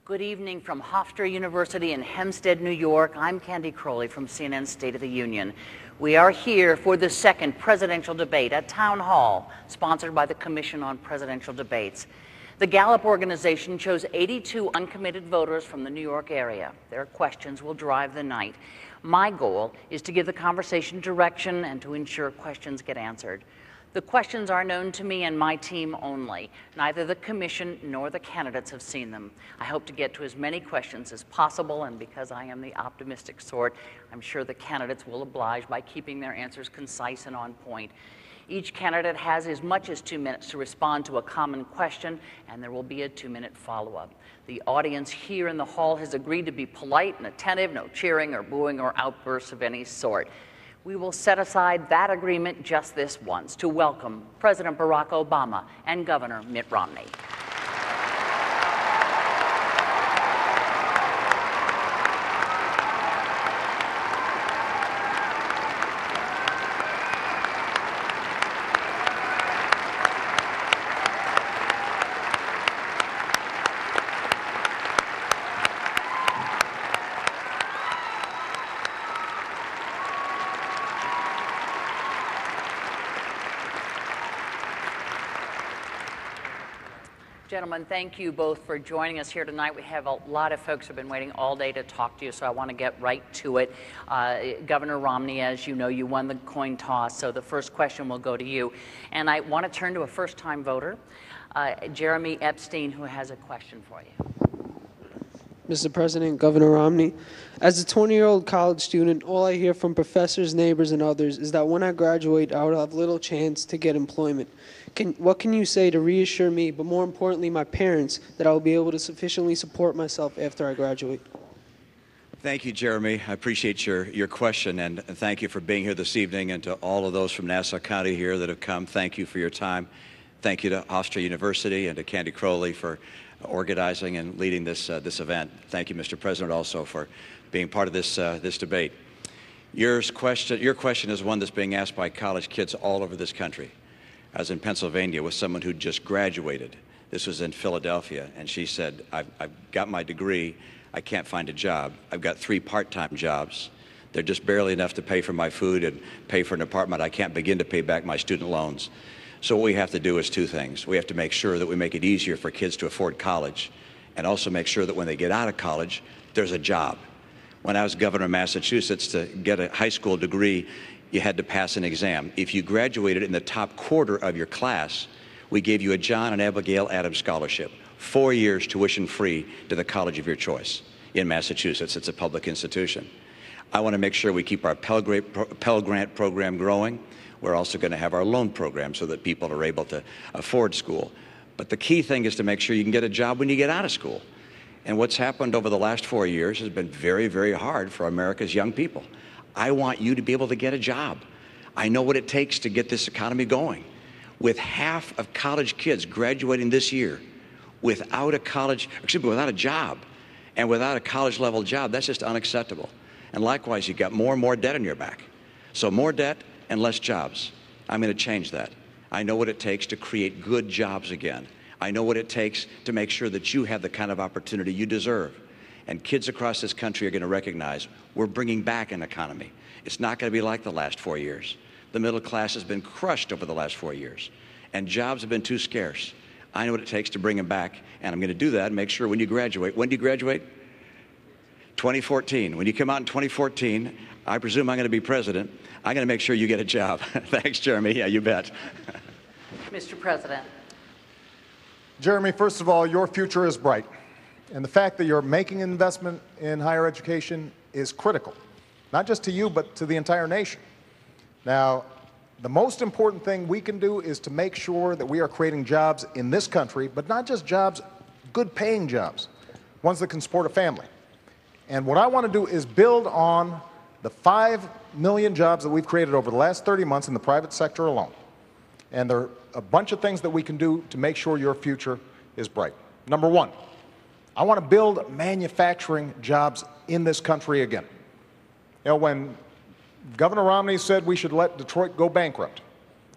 Good evening from Hofstra University in Hempstead, New York. I'm Candy Crowley from CNN's State of the Union. We are here for the second presidential debate at Town Hall, sponsored by the Commission on Presidential Debates. The Gallup organization chose 82 uncommitted voters from the New York area. Their questions will drive the night. My goal is to give the conversation direction and to ensure questions get answered. The questions are known to me and my team only. Neither the commission nor the candidates have seen them. I hope to get to as many questions as possible, and because I am the optimistic sort, I'm sure the candidates will oblige by keeping their answers concise and on point. Each candidate has as much as 2 minutes to respond to a common question, and there will be a 2-minute follow-up. The audience here in the hall has agreed to be polite and attentive, no cheering or booing or outbursts of any sort. We will set aside that agreement just this once to welcome President Barack Obama and Governor Mitt Romney. Gentlemen, thank you both for joining us here tonight. We have a lot of folks who have been waiting all day to talk to you, so I want to get right to it. Governor Romney, as you know, you won the coin toss, so the first question will go to you. And I want to turn to a first-time voter, Jeremy Epstein, who has a question for you. Mr. President, Governor Romney, as a 20-year-old college student, all I hear from professors, neighbors, and others is that when I graduate, I will have little chance to get employment. What can you say to reassure me, but more importantly, my parents, that I will be able to sufficiently support myself after I graduate? Thank you, Jeremy. I appreciate your question, and thank you for being here this evening, and to all of those from Nassau County here that have come, thank you for your time. Thank you to Hofstra University and to Candy Crowley for organizing and leading this event. Thank you, Mr. President, also for being part of this debate. Your question is one that's being asked by college kids all over this country. I was in Pennsylvania with someone who just graduated. This was in Philadelphia, and she said, I've got my degree, I can't find a job. I've got 3 part-time jobs. They're just barely enough to pay for my food and pay for an apartment. I can't begin to pay back my student loans. So what we have to do is 2 things. We have to make sure that we make it easier for kids to afford college, and also make sure that when they get out of college, there's a job. When I was governor of Massachusetts, to get a high school degree, you had to pass an exam. If you graduated in the top quarter of your class, we gave you a John and Abigail Adams scholarship, 4 years tuition free to the college of your choice in Massachusetts. It's a public institution. I want to make sure we keep our Pell Grant program growing. We're also going to have our loan program so that people are able to afford school. But the key thing is to make sure you can get a job when you get out of school. And what's happened over the last 4 years has been very, very hard for America's young people. I want you to be able to get a job. I know what it takes to get this economy going. With half of college kids graduating this year without a job and without a college-level job, that's just unacceptable. And likewise, you've got more and more debt on your back. So more debt and less jobs. I'm going to change that. I know what it takes to create good jobs again. I know what it takes to make sure that you have the kind of opportunity you deserve. And kids across this country are going to recognize we're bringing back an economy. It's not going to be like the last 4 years. The middle class has been crushed over the last 4 years, and jobs have been too scarce. I know what it takes to bring them back, and I'm going to do that and make sure when you graduate. When do you graduate? 2014. When you come out in 2014, I presume I'm going to be president. I'm going to make sure you get a job. Thanks, Jeremy. Yeah, you bet. Mr. President. Jeremy, first of all, your future is bright. And the fact that you're making an investment in higher education is critical, not just to you, but to the entire nation. Now, the most important thing we can do is to make sure that we are creating jobs in this country, but not just jobs, good paying jobs, ones that can support a family. And what I want to do is build on the 5 million jobs that we've created over the last 30 months in the private sector alone. And there are a bunch of things that we can do to make sure your future is bright. Number 1, I want to build manufacturing jobs in this country again. You know, when Governor Romney said we should let Detroit go bankrupt,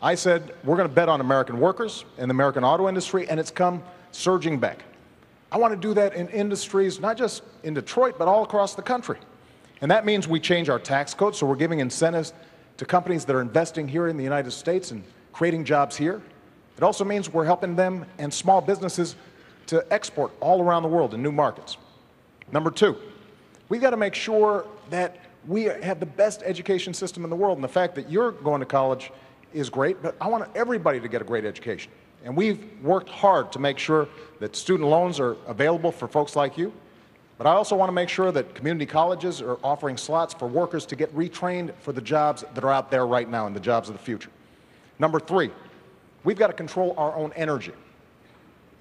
I said we're going to bet on American workers and the American auto industry, and it's come surging back. I want to do that in industries, not just in Detroit, but all across the country. And that means we change our tax code, so we're giving incentives to companies that are investing here in the United States and creating jobs here. It also means we're helping them and small businesses to export all around the world in new markets. Number two, we've got to make sure that we have the best education system in the world. And the fact that you're going to college is great, but I want everybody to get a great education. And we've worked hard to make sure that student loans are available for folks like you. But I also want to make sure that community colleges are offering slots for workers to get retrained for the jobs that are out there right now and the jobs of the future. Number three, we've got to control our own energy.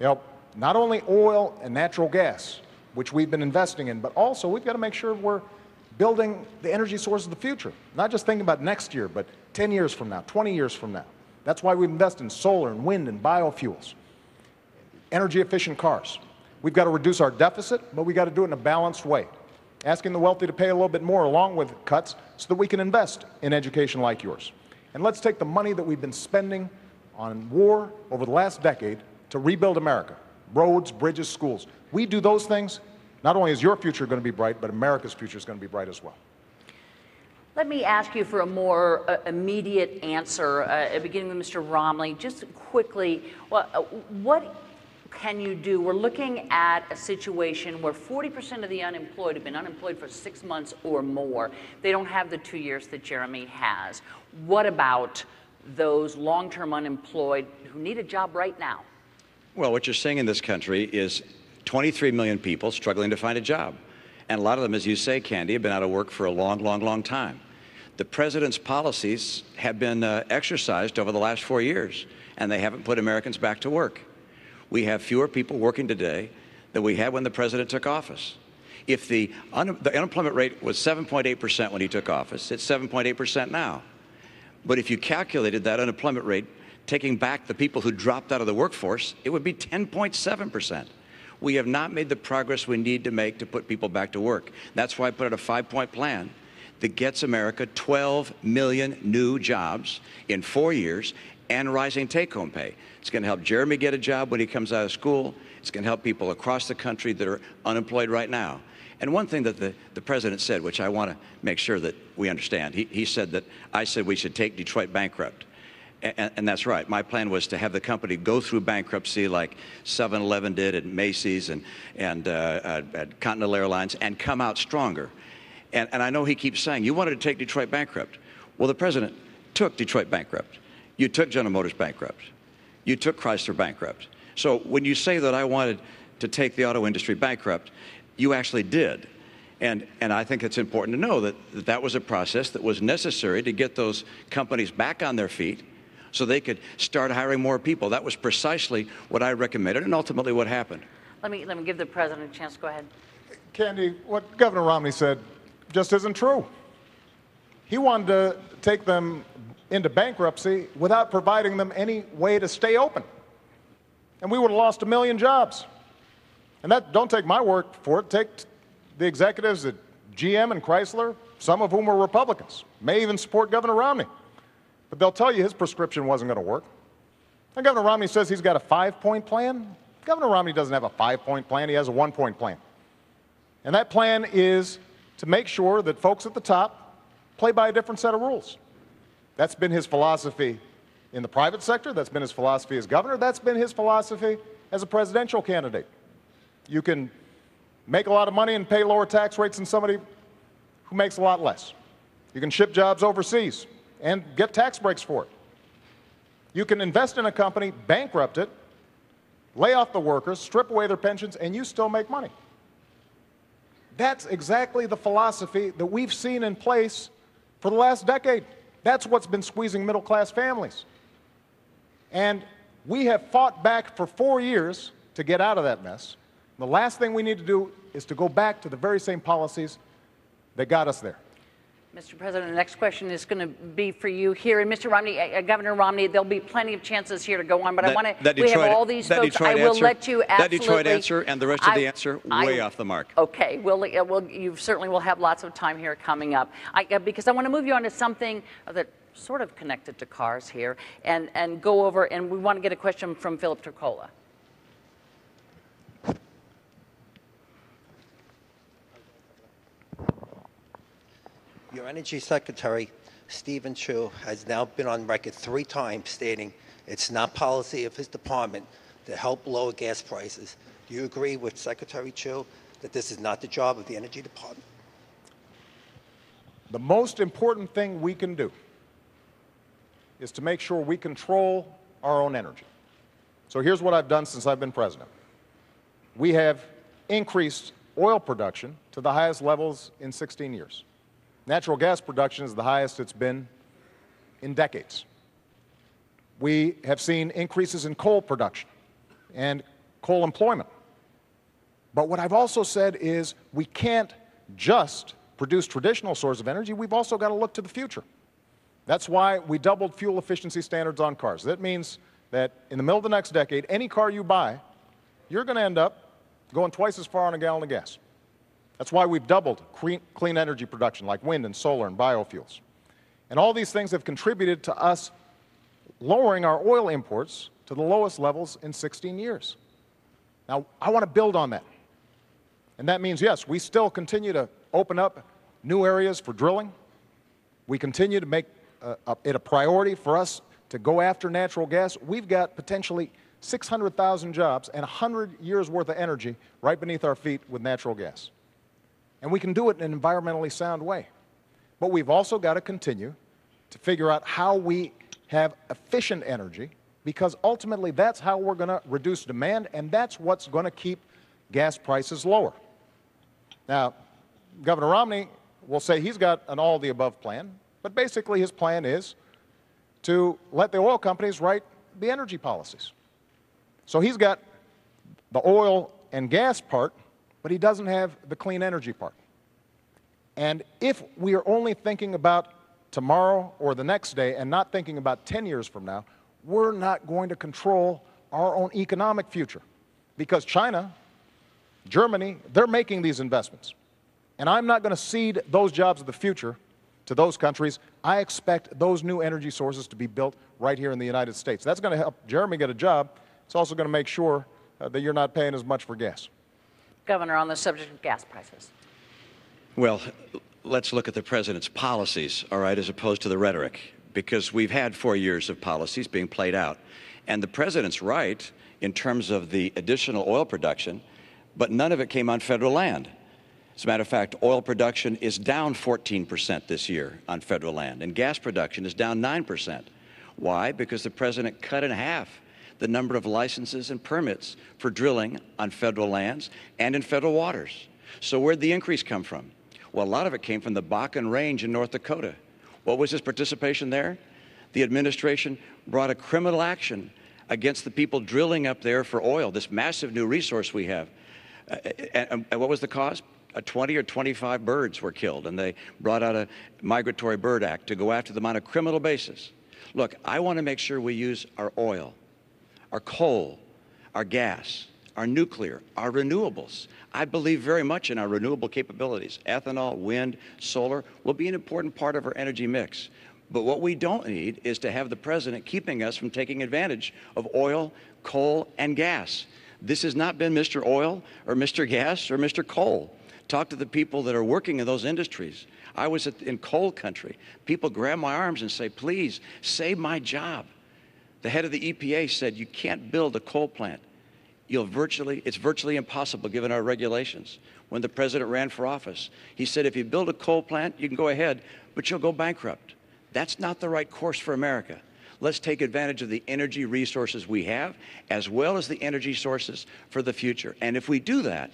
You know, not only oil and natural gas, which we've been investing in, but also we've got to make sure we're building the energy sources of the future. Not just thinking about next year, but 10 years from now, 20 years from now. That's why we invest in solar and wind and biofuels, energy-efficient cars. We've got to reduce our deficit, but we've got to do it in a balanced way, asking the wealthy to pay a little bit more along with cuts so that we can invest in education like yours. And let's take the money that we've been spending on war over the last decade to rebuild America, roads, bridges, schools. We do those things, not only is your future going to be bright, but America's future is going to be bright as well. Let me ask you for a more immediate answer, beginning with Mr. Romney. Just quickly, what can you do? We're looking at a situation where 40% of the unemployed have been unemployed for 6 months or more. They don't have the 2 years that Jeremy has. What about those long-term unemployed who need a job right now? Well, what you're seeing in this country is 23 million people struggling to find a job. And a lot of them, as you say, Candy, have been out of work for a long, long, long time. The president's policies have been exercised over the last 4 years, and they haven't put Americans back to work. We have fewer people working today than we had when the president took office. If the unemployment rate was 7.8% when he took office, it's 7.8% now. But if you calculated that unemployment rate, taking back the people who dropped out of the workforce, it would be 10.7%. We have not made the progress we need to make to put people back to work. That's why I put out a 5-point plan that gets America 12 million new jobs in 4 years and rising take-home pay. It's going to help Jeremy get a job when he comes out of school. It's going to help people across the country that are unemployed right now. And one thing that the president said, which I want to make sure that we understand, he said that I said we should take Detroit bankrupt. And that's right. My plan was to have the company go through bankruptcy like 7-Eleven did at Macy's and at Continental Airlines and come out stronger. And I know he keeps saying, you wanted to take Detroit bankrupt. Well, the president took Detroit bankrupt. You took General Motors bankrupt. You took Chrysler bankrupt. So when you say that I wanted to take the auto industry bankrupt, you actually did. And I think it's important to know that was a process that was necessary to get those companies back on their feet so they could start hiring more people. That was precisely what I recommended and ultimately what happened. Let me give the president a chance. Go ahead. Candy, what Governor Romney said just isn't true. He wanted to take them into bankruptcy without providing them any way to stay open. And we would have lost 1 million jobs. And that, don't take my word for it, take the executives at GM and Chrysler, some of whom were Republicans, may even support Governor Romney. But they'll tell you his prescription wasn't going to work. And Governor Romney says he's got a 5-point plan. Governor Romney doesn't have a 5-point plan, he has a 1-point plan. And that plan is to make sure that folks at the top play by a different set of rules. That's been his philosophy in the private sector, that's been his philosophy as governor, that's been his philosophy as a presidential candidate. You can make a lot of money and pay lower tax rates than somebody who makes a lot less. You can ship jobs overseas and get tax breaks for it. You can invest in a company, bankrupt it, lay off the workers, strip away their pensions, and you still make money. That's exactly the philosophy that we've seen in place for the last decade. That's what's been squeezing middle-class families. And we have fought back for 4 years to get out of that mess. The last thing we need to do is to go back to the very same policies that got us there. Mr. President, the next question is going to be for you here. And Mr. Romney, Governor Romney, there'll be plenty of chances here to go on, but I want to, we have all these folks. I will let you absolutely. That Detroit answer and the rest of the answer way off the mark. Okay, you certainly will have lots of time here coming up. Because I want to move you on to something that sort of connected to cars here and go over, and we want to get a question from Philip Turcola. Your Energy Secretary, Stephen Chu, has now been on record 3 times stating it's not policy of his department to help lower gas prices. Do you agree with Secretary Chu that this is not the job of the Energy Department? The most important thing we can do is to make sure we control our own energy. So here's what I've done since I've been president. We have increased oil production to the highest levels in 16 years. Natural gas production is the highest it's been in decades. We have seen increases in coal production and coal employment. But what I've also said is we can't just produce traditional sources of energy, we've also got to look to the future. That's why we doubled fuel efficiency standards on cars. That means that in the middle of the next decade, any car you buy, you're going to end up going twice as far on a gallon of gas. That's why we've doubled clean energy production like wind and solar and biofuels. And all these things have contributed to us lowering our oil imports to the lowest levels in 16 years. Now, I want to build on that. And that means, yes, we still continue to open up new areas for drilling. We continue to make it a priority for us to go after natural gas. We've got potentially 600,000 jobs and 100 years' worth of energy right beneath our feet with natural gas. And we can do it in an environmentally sound way. But we've also got to continue to figure out how we have efficient energy, because ultimately that's how we're going to reduce demand, and that's what's going to keep gas prices lower. Now, Governor Romney will say he's got an all-of-the-above plan, but basically his plan is to let the oil companies write the energy policies. So he's got the oil and gas part, but he doesn't have the clean energy part. And if we are only thinking about tomorrow or the next day and not thinking about 10 years from now, we're not going to control our own economic future. Because China, Germany, they're making these investments. And I'm not going to cede those jobs of the future to those countries. I expect those new energy sources to be built right here in the United States. That's going to help Jeremy get a job. It's also going to make sure that you're not paying as much for gas. Governor, on the subject of gas prices. Well, let's look at the president's policies, all right, as opposed to the rhetoric, because we've had 4 years of policies being played out. And the president's right in terms of the additional oil production, but none of it came on federal land. As a matter of fact, oil production is down 14% this year on federal land, and gas production is down 9%. Why? Because the president cut in half the number of licenses and permits for drilling on federal lands and in federal waters. So where'd the increase come from? Well, a lot of it came from the Bakken Range in North Dakota. What was his participation there? The administration brought a criminal action against the people drilling up there for oil, this massive new resource we have. And what was the cause? 20 or 25 birds were killed, and they brought out a Migratory Bird Act to go after them on a criminal basis. Look, I want to make sure we use our oil, our coal, our gas, our nuclear, our renewables. I believe very much in our renewable capabilities. Ethanol, wind, solar will be an important part of our energy mix. But what we don't need is to have the president keeping us from taking advantage of oil, coal, and gas. This has not been Mr. Oil or Mr. Gas or Mr. Coal. Talk to the people that are working in those industries. I was in coal country. People grab my arms and say, please, save my job. The head of the EPA said, you can't build a coal plant. It's virtually impossible given our regulations. When the president ran for office, he said, if you build a coal plant, you can go ahead, but you'll go bankrupt. That's not the right course for America. Let's take advantage of the energy resources we have, as well as the energy sources for the future. And if we do that,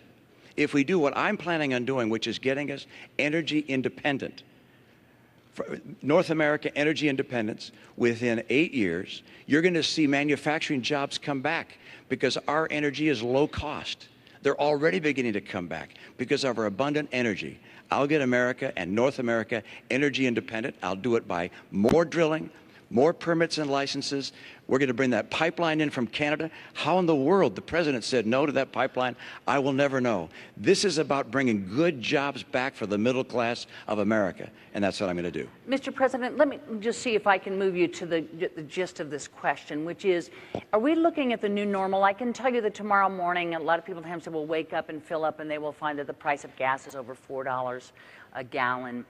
if we do what I'm planning on doing, which is getting us energy independent, for North America energy independence, within 8 years, you're going to see manufacturing jobs come back because our energy is low cost. They're already beginning to come back because of our abundant energy. I'll get America and North America energy independent. I'll do it by more drilling, more permits and licenses. We're going to bring that pipeline in from Canada. How in the world the president said no to that pipeline, I will never know. This is about bringing good jobs back for the middle class of America, and that's what I'm going to do. Mr. President, let me just see if I can move you to the gist of this question, which is, are we looking at the new normal? I can tell you that tomorrow morning, a lot of people in Hempstead will wake up and fill up, and they will find that the price of gas is over $4 a gallon.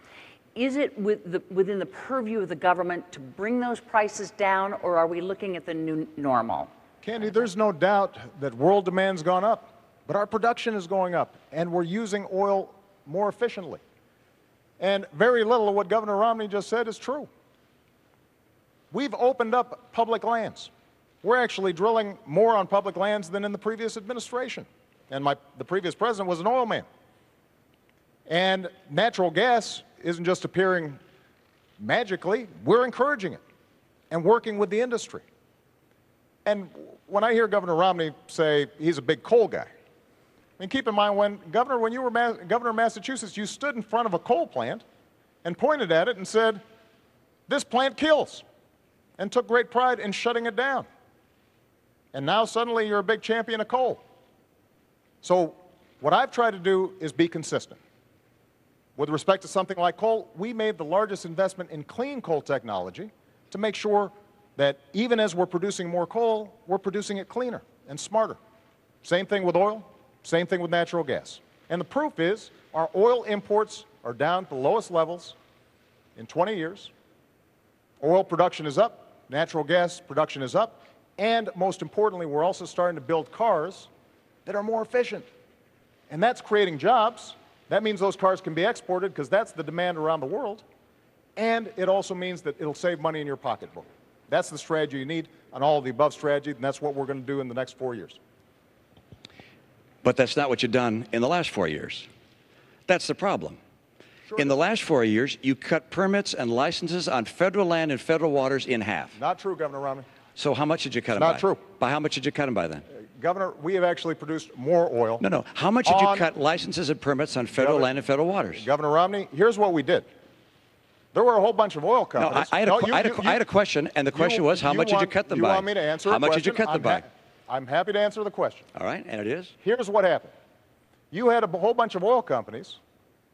Is it within the purview of the government to bring those prices down, or are we looking at the new normal? Candy, there's no doubt that world demand's gone up, but our production is going up, and we're using oil more efficiently. And very little of what Governor Romney just said is true. We've opened up public lands. We're actually drilling more on public lands than in the previous administration. And the previous president was an oil man. And natural gas isn't just appearing magically. We're encouraging it and working with the industry. And when I hear Governor Romney say he's a big coal guy, I mean, keep in mind, when you were governor of Massachusetts, you stood in front of a coal plant and pointed at it and said, "This plant kills," and took great pride in shutting it down. And now suddenly you're a big champion of coal. So what I've tried to do is be consistent. With respect to something like coal, we made the largest investment in clean coal technology to make sure that even as we're producing more coal, we're producing it cleaner and smarter. Same thing with oil, same thing with natural gas. And the proof is our oil imports are down to the lowest levels in 20 years. Oil production is up, natural gas production is up, and most importantly, we're also starting to build cars that are more efficient. And that's creating jobs. That means those cars can be exported because that's the demand around the world. And it also means that it'll save money in your pocketbook. That's the strategy you need on all of the above strategy, and that's what we're going to do in the next 4 years. But that's not what you've done in the last 4 years. That's the problem. Sure. In the last 4 years, you cut permits and licenses on federal land and federal waters in half. Not true, Governor Romney. So how much did you cut them by? Not true. By how much did you cut them by then? Governor, we have actually produced more oil. No. How much did you cut licenses and permits on federal land and federal waters? Governor Romney, here's what we did. There were a whole bunch of oil companies. No, I had a question, and the question was, how much did you cut them by? You want me to answer How much did you cut them by? I'm happy to answer the question. All right, and it is? Here's what happened. You had a whole bunch of oil companies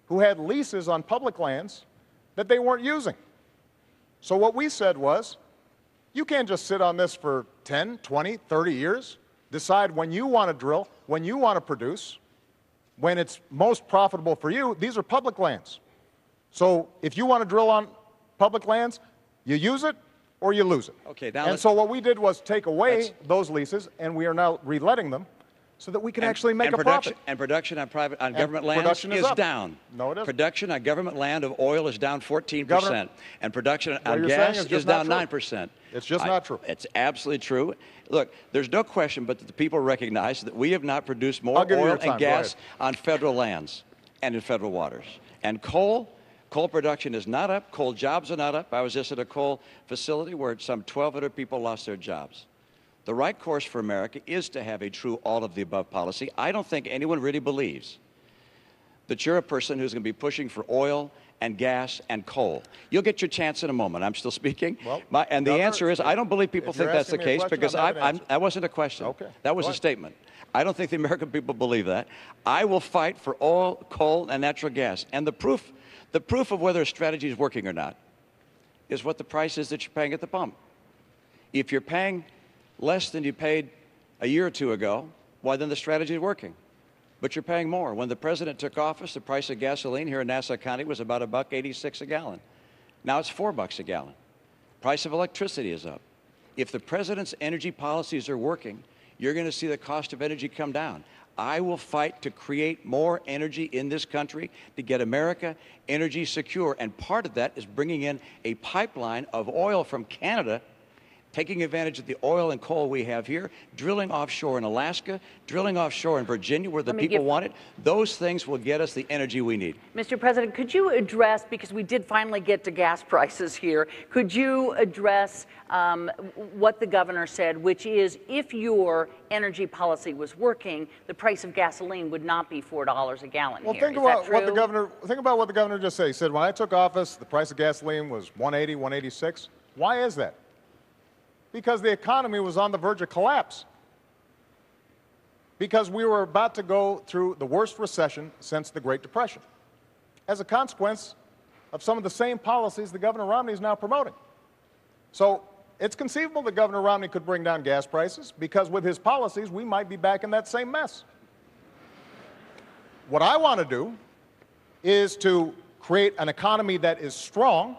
who had leases on public lands that they weren't using. So what we said was, you can't just sit on this for 10, 20, 30 years, decide when you want to drill, when you want to produce, when it's most profitable for you. These are public lands. So if you want to drill on public lands, you use it or you lose it. Okay, now and so what we did was take away those leases, and we are now reletting them so that we can actually make a profit. And production on government lands is down. No, it isn't. Production on government land of oil is down 14%. And production on gas is down 9%. It's just not true. It's absolutely true. Look, there's no question but that the people recognize that we have not produced more oil and gas on federal lands and in federal waters. And coal production is not up. Coal jobs are not up. I was just at a coal facility where some 1,200 people lost their jobs. The right course for America is to have a true all-of-the-above policy. I don't think anyone really believes that you're a person who's going to be pushing for oil and gas and coal. You'll get your chance in a moment. I'm still speaking. Well, and the answer is, I don't believe people think that's the case because that wasn't a question. Okay. That was a statement. I don't think the American people believe that. I will fight for oil, coal, and natural gas. And the proof of whether a strategy is working or not is what the price is that you're paying at the pump. If you're paying less than you paid a year or two ago, why then the strategy is working. But you're paying more. When the president took office, the price of gasoline here in Nassau County was about $1.86 a gallon. Now it's $4 a gallon. Price of electricity is up. If the president's energy policies are working, you're going to see the cost of energy come down. I will fight to create more energy in this country to get America energy secure. And part of that is bringing in a pipeline of oil from Canada, taking advantage of the oil and coal we have here, drilling offshore in Alaska, drilling offshore in Virginia where the people want it. Those things will get us the energy we need. Mr. President, could you address, because we did finally get to gas prices here, could you address what the governor said, which is if your energy policy was working, the price of gasoline would not be $4 a gallon well, here. Think about what the governor just said. He said, when I took office, the price of gasoline was $1.80, $1.86. Why is that? Because the economy was on the verge of collapse. Because we were about to go through the worst recession since the Great Depression, as a consequence of some of the same policies that Governor Romney is now promoting. So it's conceivable that Governor Romney could bring down gas prices, because with his policies, we might be back in that same mess. What I want to do is to create an economy that is strong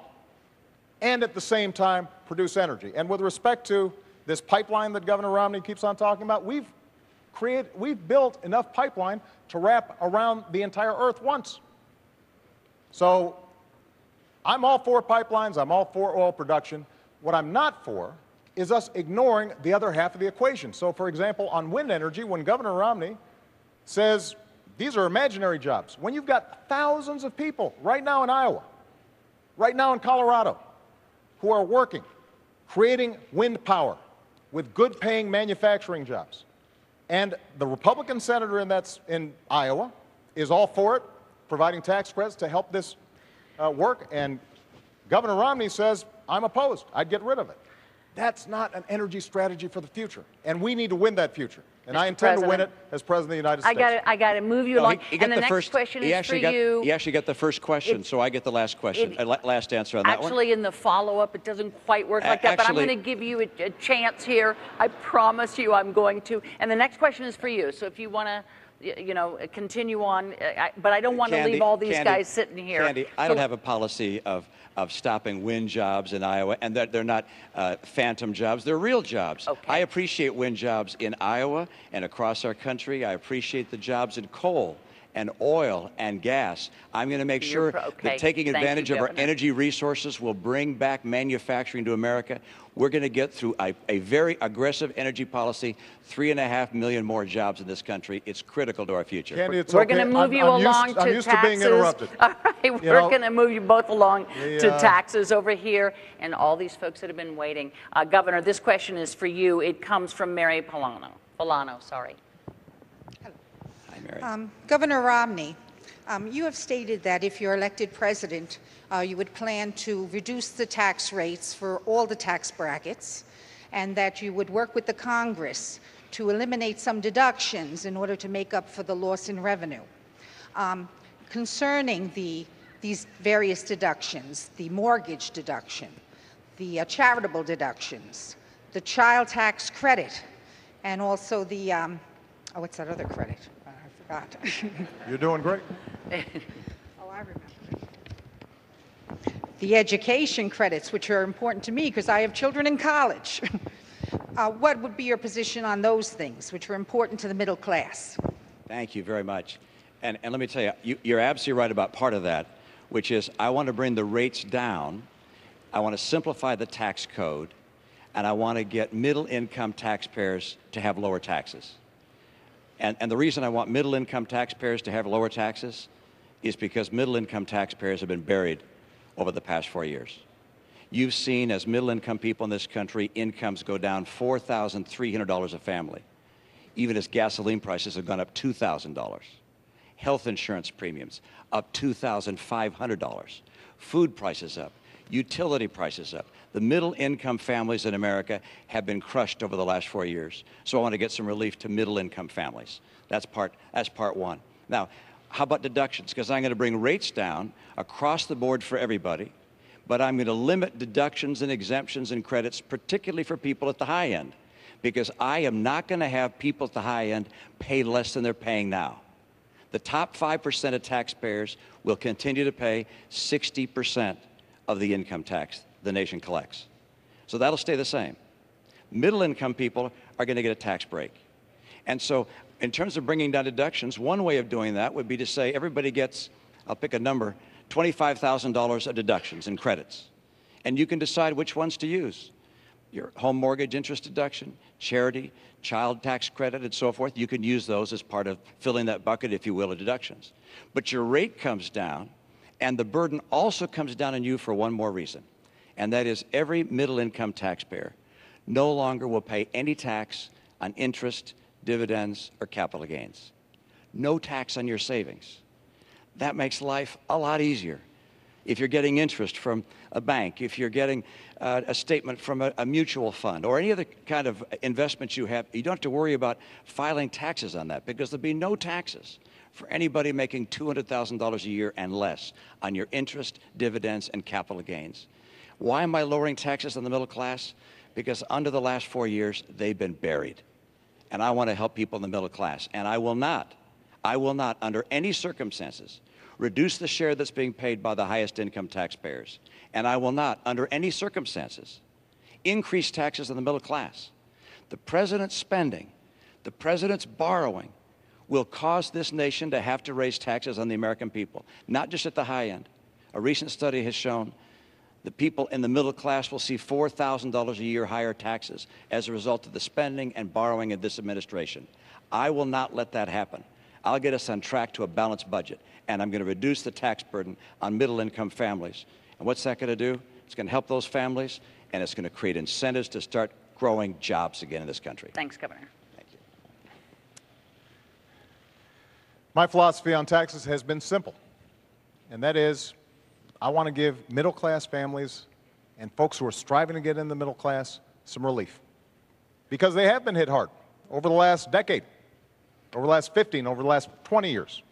and at the same time produce energy. And with respect to this pipeline that Governor Romney keeps on talking about, we've built enough pipeline to wrap around the entire earth once. So I'm all for pipelines, I'm all for oil production. What I'm not for is us ignoring the other half of the equation. So for example, on wind energy, when Governor Romney says these are imaginary jobs, when you've got thousands of people right now in Iowa, right now in Colorado, who are working, creating wind power with good paying manufacturing jobs. And the Republican senator in Iowa is all for it, providing tax credits to help this work. And Governor Romney says, I'm opposed. I'd get rid of it. That's not an energy strategy for the future. And we need to win that future. And I intend to win it as President of the United States. I got to move you along. And the next question is for you. He actually got the first question, so I get the last question, last answer on that one. Actually, in the follow-up, it doesn't quite work like that, but I'm going to give you a chance here. I promise you I'm going to. And the next question is for you. So if you want to, continue on, but I don't want to leave all these guys sitting here. Candy, I don't have a policy of stopping wind jobs in Iowa, and that they're not phantom jobs. They're real jobs. Okay. I appreciate wind jobs in Iowa and across our country. I appreciate the jobs in coal and oil and gas. I'm going to make sure that taking advantage of our energy resources will bring back manufacturing to America. We're going to get through a very aggressive energy policy, 3.5 million more jobs in this country. It's critical to our future. Candy, it's we're okay. going to move you along to taxes. I'm used to being interrupted. All right, we're going to move you both along to taxes over here, and all these folks that have been waiting. Governor, this question is for you. It comes from Mary Polano, sorry. Governor Romney, you have stated that if you're elected president, you would plan to reduce the tax rates for all the tax brackets, and that you would work with the Congress to eliminate some deductions in order to make up for the loss in revenue. Concerning these various deductions, the mortgage deduction, the charitable deductions, the child tax credit, and also the, what's that other credit? You're doing great. Oh, I remember. The education credits, which are important to me because I have children in college. What would be your position on those things, which are important to the middle class? Thank you very much. And let me tell you, you're absolutely right about part of that, which is I want to bring the rates down. I want to simplify the tax code, and I want to get middle-income taxpayers to have lower taxes. And the reason I want middle-income taxpayers to have lower taxes is because middle-income taxpayers have been buried over the past 4 years. You've seen, as middle-income people in this country, incomes go down $4,300 a family, even as gasoline prices have gone up $2,000. Health insurance premiums up $2,500. Food prices up. Utility prices up. The middle-income families in America have been crushed over the last 4 years. So I want to get some relief to middle-income families. That's part one. Now, how about deductions? Because I'm going to bring rates down across the board for everybody, but I'm going to limit deductions and exemptions and credits, particularly for people at the high end, because I am not going to have people at the high end pay less than they're paying now. The top 5% of taxpayers will continue to pay 60% of the income tax the nation collects. So that'll stay the same. Middle-income people are going to get a tax break. And so in terms of bringing down deductions, one way of doing that would be to say everybody gets, I'll pick a number, $25,000 of deductions and credits. And you can decide which ones to use. Your home mortgage interest deduction, charity, child tax credit, and so forth. You can use those as part of filling that bucket, if you will, of deductions. But your rate comes down, and the burden also comes down on you for one more reason, and that is every middle-income taxpayer no longer will pay any tax on interest, dividends, or capital gains. No tax on your savings. That makes life a lot easier. If you're getting interest from a bank, if you're getting a statement from a mutual fund, or any other kind of investments you have, you don't have to worry about filing taxes on that, because there'll be no taxes for anybody making $200,000 a year and less on your interest, dividends, and capital gains. Why am I lowering taxes on the middle class? Because under the last 4 years, they've been buried. And I want to help people in the middle class. And I will not, under any circumstances, reduce the share that's being paid by the highest income taxpayers. And I will not, under any circumstances, increase taxes on the middle class. The president's spending, the president's borrowing will cause this nation to have to raise taxes on the American people, not just at the high end. A recent study has shown the people in the middle class will see $4,000 a year higher taxes as a result of the spending and borrowing of this administration. I will not let that happen. I'll get us on track to a balanced budget, and I'm going to reduce the tax burden on middle-income families. And what's that going to do? It's going to help those families, and it's going to create incentives to start growing jobs again in this country. Thanks, Governor. Thank you. My philosophy on taxes has been simple, and that is I want to give middle-class families and folks who are striving to get in the middle class some relief, because they have been hit hard over the last decade, over the last 15, over the last 20 years.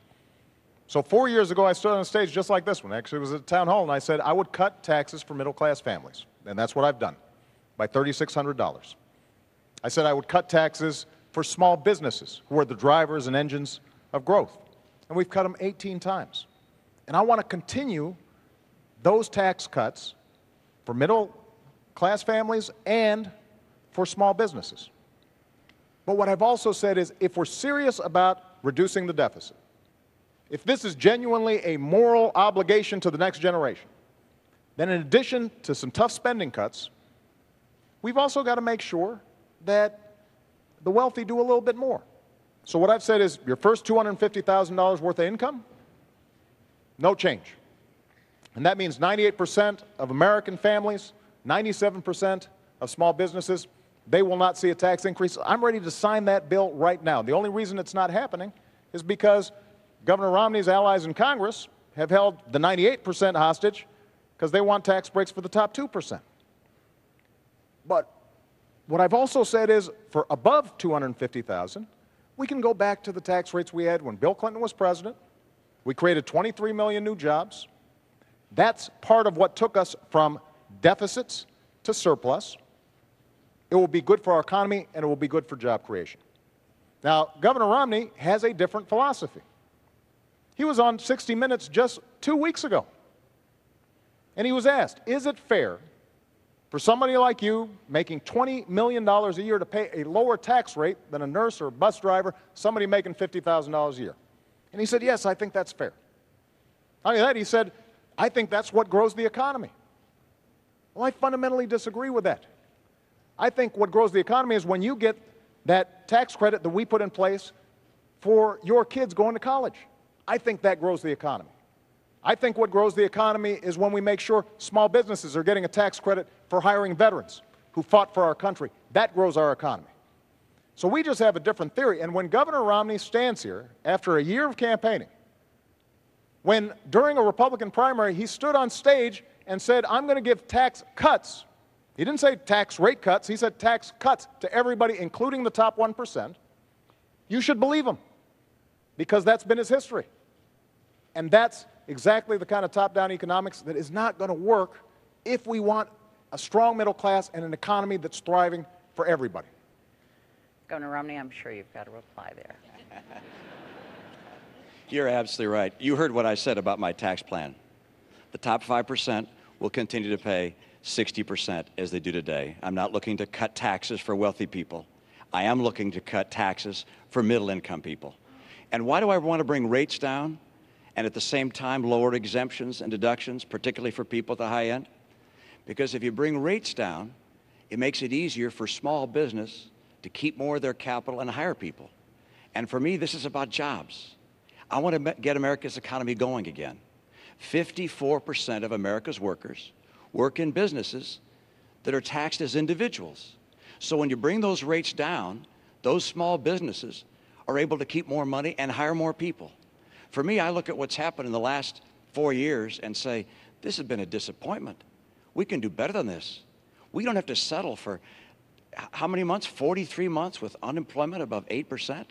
So 4 years ago, I stood on a stage just like this one. Actually, it was at town hall, and I said I would cut taxes for middle-class families, and that's what I've done, by $3,600. I said I would cut taxes for small businesses, who are the drivers and engines of growth, and we've cut them 18 times. And I want to continue those tax cuts for middle-class families and for small businesses. But what I've also said is, if we're serious about reducing the deficit, if this is genuinely a moral obligation to the next generation, then in addition to some tough spending cuts, we've also got to make sure that the wealthy do a little bit more. So what I've said is, your first $250,000 worth of income, no change. And that means 98% of American families, 97% of small businesses, they will not see a tax increase. I'm ready to sign that bill right now. The only reason it's not happening is because Governor Romney's allies in Congress have held the 98% hostage because they want tax breaks for the top 2%. But what I've also said is, for above $250,000, we can go back to the tax rates we had when Bill Clinton was president. We created 23 million new jobs. That's part of what took us from deficits to surplus. It will be good for our economy, and it will be good for job creation. Now, Governor Romney has a different philosophy. He was on 60 Minutes just 2 weeks ago, and he was asked, is it fair for somebody like you making $20 million a year to pay a lower tax rate than a nurse or a bus driver, somebody making $50,000 a year? And he said, yes, I think that's fair. Not only that, he said, I think that's what grows the economy. Well, I fundamentally disagree with that. I think what grows the economy is when you get that tax credit that we put in place for your kids going to college. I think that grows the economy. I think what grows the economy is when we make sure small businesses are getting a tax credit for hiring veterans who fought for our country. That grows our economy. So we just have a different theory. And when Governor Romney stands here after a year of campaigning, when during a Republican primary he stood on stage and said, I'm going to give tax cuts. He didn't say tax rate cuts. He said tax cuts to everybody, including the top 1%. You should believe him, because that's been his history. And that's exactly the kind of top-down economics that is not going to work if we want a strong middle class and an economy that's thriving for everybody. Governor Romney, I'm sure you've got a reply there. You're absolutely right. You heard what I said about my tax plan. The top 5% will continue to pay 60% as they do today. I'm not looking to cut taxes for wealthy people. I am looking to cut taxes for middle-income people. And why do I want to bring rates down and at the same time lower exemptions and deductions, particularly for people at the high end? Because if you bring rates down, it makes it easier for small business to keep more of their capital and hire people. And for me, this is about jobs. I want to get America's economy going again. 54% of America's workers work in businesses that are taxed as individuals. So when you bring those rates down, those small businesses are able to keep more money and hire more people. For me, I look at what's happened in the last 4 years and say, this has been a disappointment. We can do better than this. We don't have to settle for how many months? 43 months with unemployment above 8%.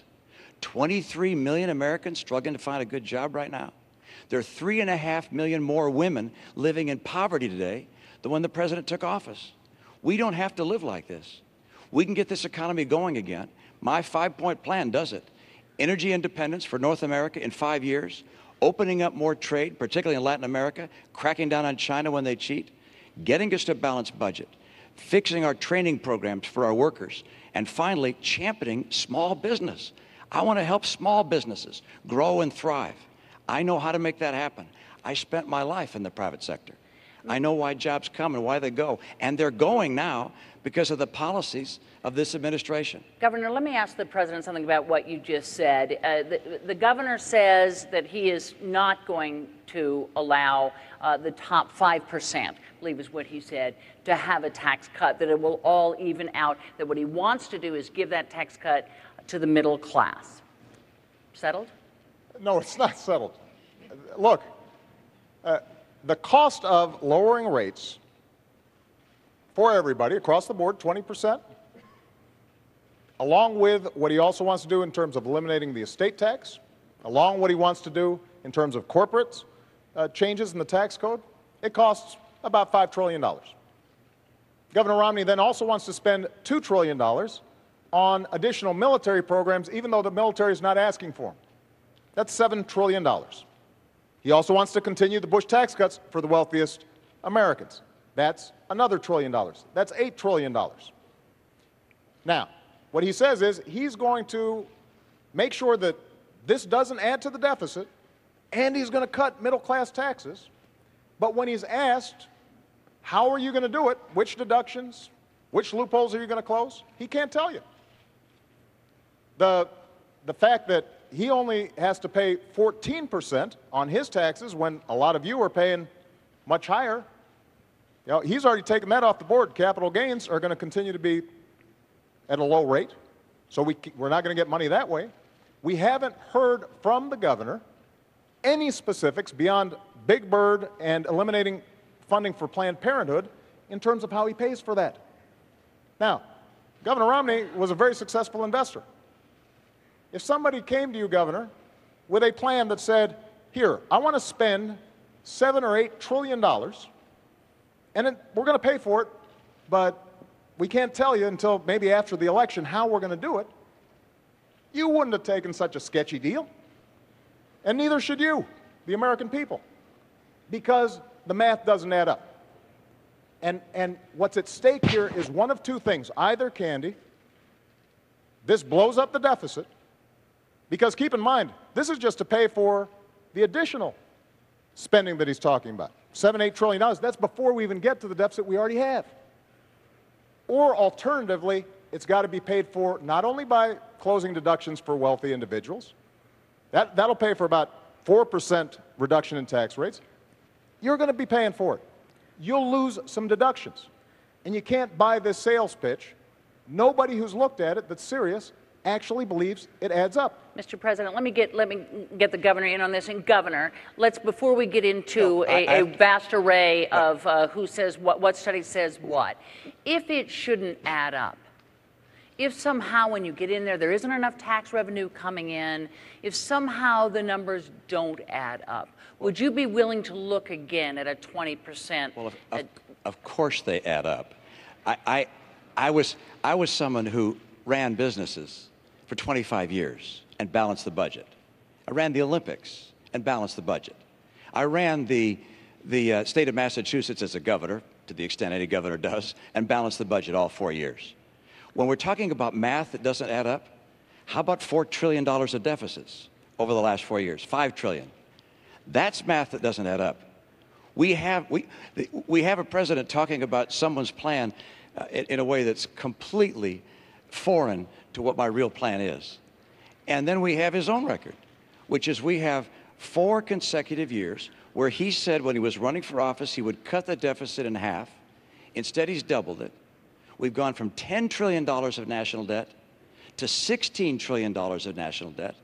23 million Americans struggling to find a good job right now. There are 3.5 million more women living in poverty today than when the president took office. We don't have to live like this. We can get this economy going again. My 5-point plan does it. Energy independence for North America in 5 years, opening up more trade, particularly in Latin America, cracking down on China when they cheat, getting us to a balanced budget, fixing our training programs for our workers, and finally, championing small business. I want to help small businesses grow and thrive. I know how to make that happen. I spent my life in the private sector. I know why jobs come and why they go. And they're going now because of the policies of this administration. Governor, let me ask the president something about what you just said. The governor says that he is not going to allow the top 5%, I believe is what he said, to have a tax cut, that it will all even out, that what he wants to do is give that tax cut to the middle class. Settled? No, it's not settled. Look, the cost of lowering rates for everybody across the board, 20%, along with what he also wants to do in terms of eliminating the estate tax, along with what he wants to do in terms of corporate changes in the tax code, it costs about $5 trillion. Governor Romney then also wants to spend $2 trillion on additional military programs, even though the military is not asking for them. That's $7 trillion. He also wants to continue the Bush tax cuts for the wealthiest Americans. That's another $1 trillion. That's $8 trillion. Now, what he says is he's going to make sure that this doesn't add to the deficit, and he's going to cut middle-class taxes. But when he's asked, how are you going to do it, which deductions, which loopholes are you going to close, he can't tell you. The fact that he only has to pay 14% on his taxes when a lot of you are paying much higher, you know, he's already taken that off the board. Capital gains are going to continue to be at a low rate, so we're not going to get money that way. We haven't heard from the governor any specifics beyond Big Bird and eliminating funding for Planned Parenthood in terms of how he pays for that. Now, Governor Romney was a very successful investor. If somebody came to you, Governor, with a plan that said, here, I want to spend $7 or $8 trillion, and we're going to pay for it, but we can't tell you until maybe after the election how we're going to do it, you wouldn't have taken such a sketchy deal. And neither should you, the American people, because the math doesn't add up. And what's at stake here is one of two things. Either, Candy, this blows up the deficit, because keep in mind, this is just to pay for the additional spending that he's talking about. $7, $8 trillion, that's before we even get to the deficit we already have. Or alternatively, it's got to be paid for not only by closing deductions for wealthy individuals, that'll pay for about 4% reduction in tax rates. You're going to be paying for it. You'll lose some deductions. And you can't buy this sales pitch. Nobody who's looked at it that's serious actually believes it adds up. Mr. President, let me get the governor in on this. And Governor, let's, before we get into a vast array of who says what study says what, if it shouldn't add up, if somehow when you get in there isn't enough tax revenue coming in, if somehow the numbers don't add up, would you be willing to look again at a 20%? Well, of course they add up. I was someone who ran businesses for 25 years and balanced the budget. I ran the Olympics and balanced the budget. I ran the state of Massachusetts as a governor, to the extent any governor does, and balanced the budget all 4 years. When we're talking about math that doesn't add up, how about $4 trillion of deficits over the last 4 years? $5 trillion. That's math that doesn't add up. We have a president talking about someone's plan in a way that's completely foreign to what my real plan is. And then we have his own record, which is we have 4 consecutive years where he said when he was running for office he would cut the deficit in half. Instead, he's doubled it. We've gone from $10 trillion of national debt to $16 trillion of national debt.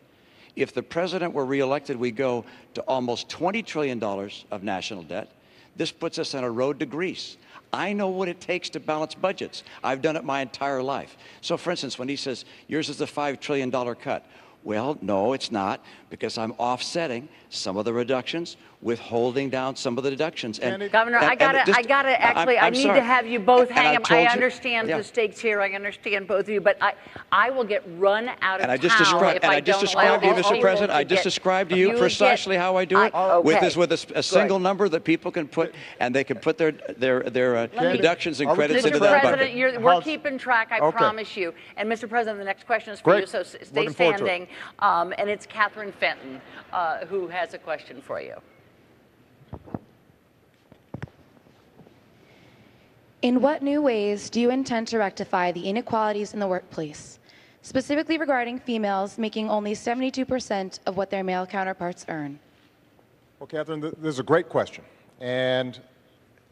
If the president were reelected, we go to almost $20 trillion of national debt. This puts us on a road to Greece. I know what it takes to balance budgets. I've done it my entire life. So, for instance, when he says, yours is a $5 trillion cut, well, no, it's not, because I'm offsetting some of the reductions, withholding down some of the deductions. And Governor, I need to have you both hang up. I understand the stakes here. I understand both of you, but I will get run out of town if I don't allow to you, these Mr. people President, to I just get- described to you precisely how I do it with a single Good. number that people can put, and they can put their deductions and credits into Mr. that bucket. President, we're keeping track, I promise you. And Mr. President, the next question is for you, so stay standing. And it's Catherine Fenton who has a question for you. In what new ways do you intend to rectify the inequalities in the workplace, specifically regarding females making only 72% of what their male counterparts earn? Well, Catherine, this is a great question. And,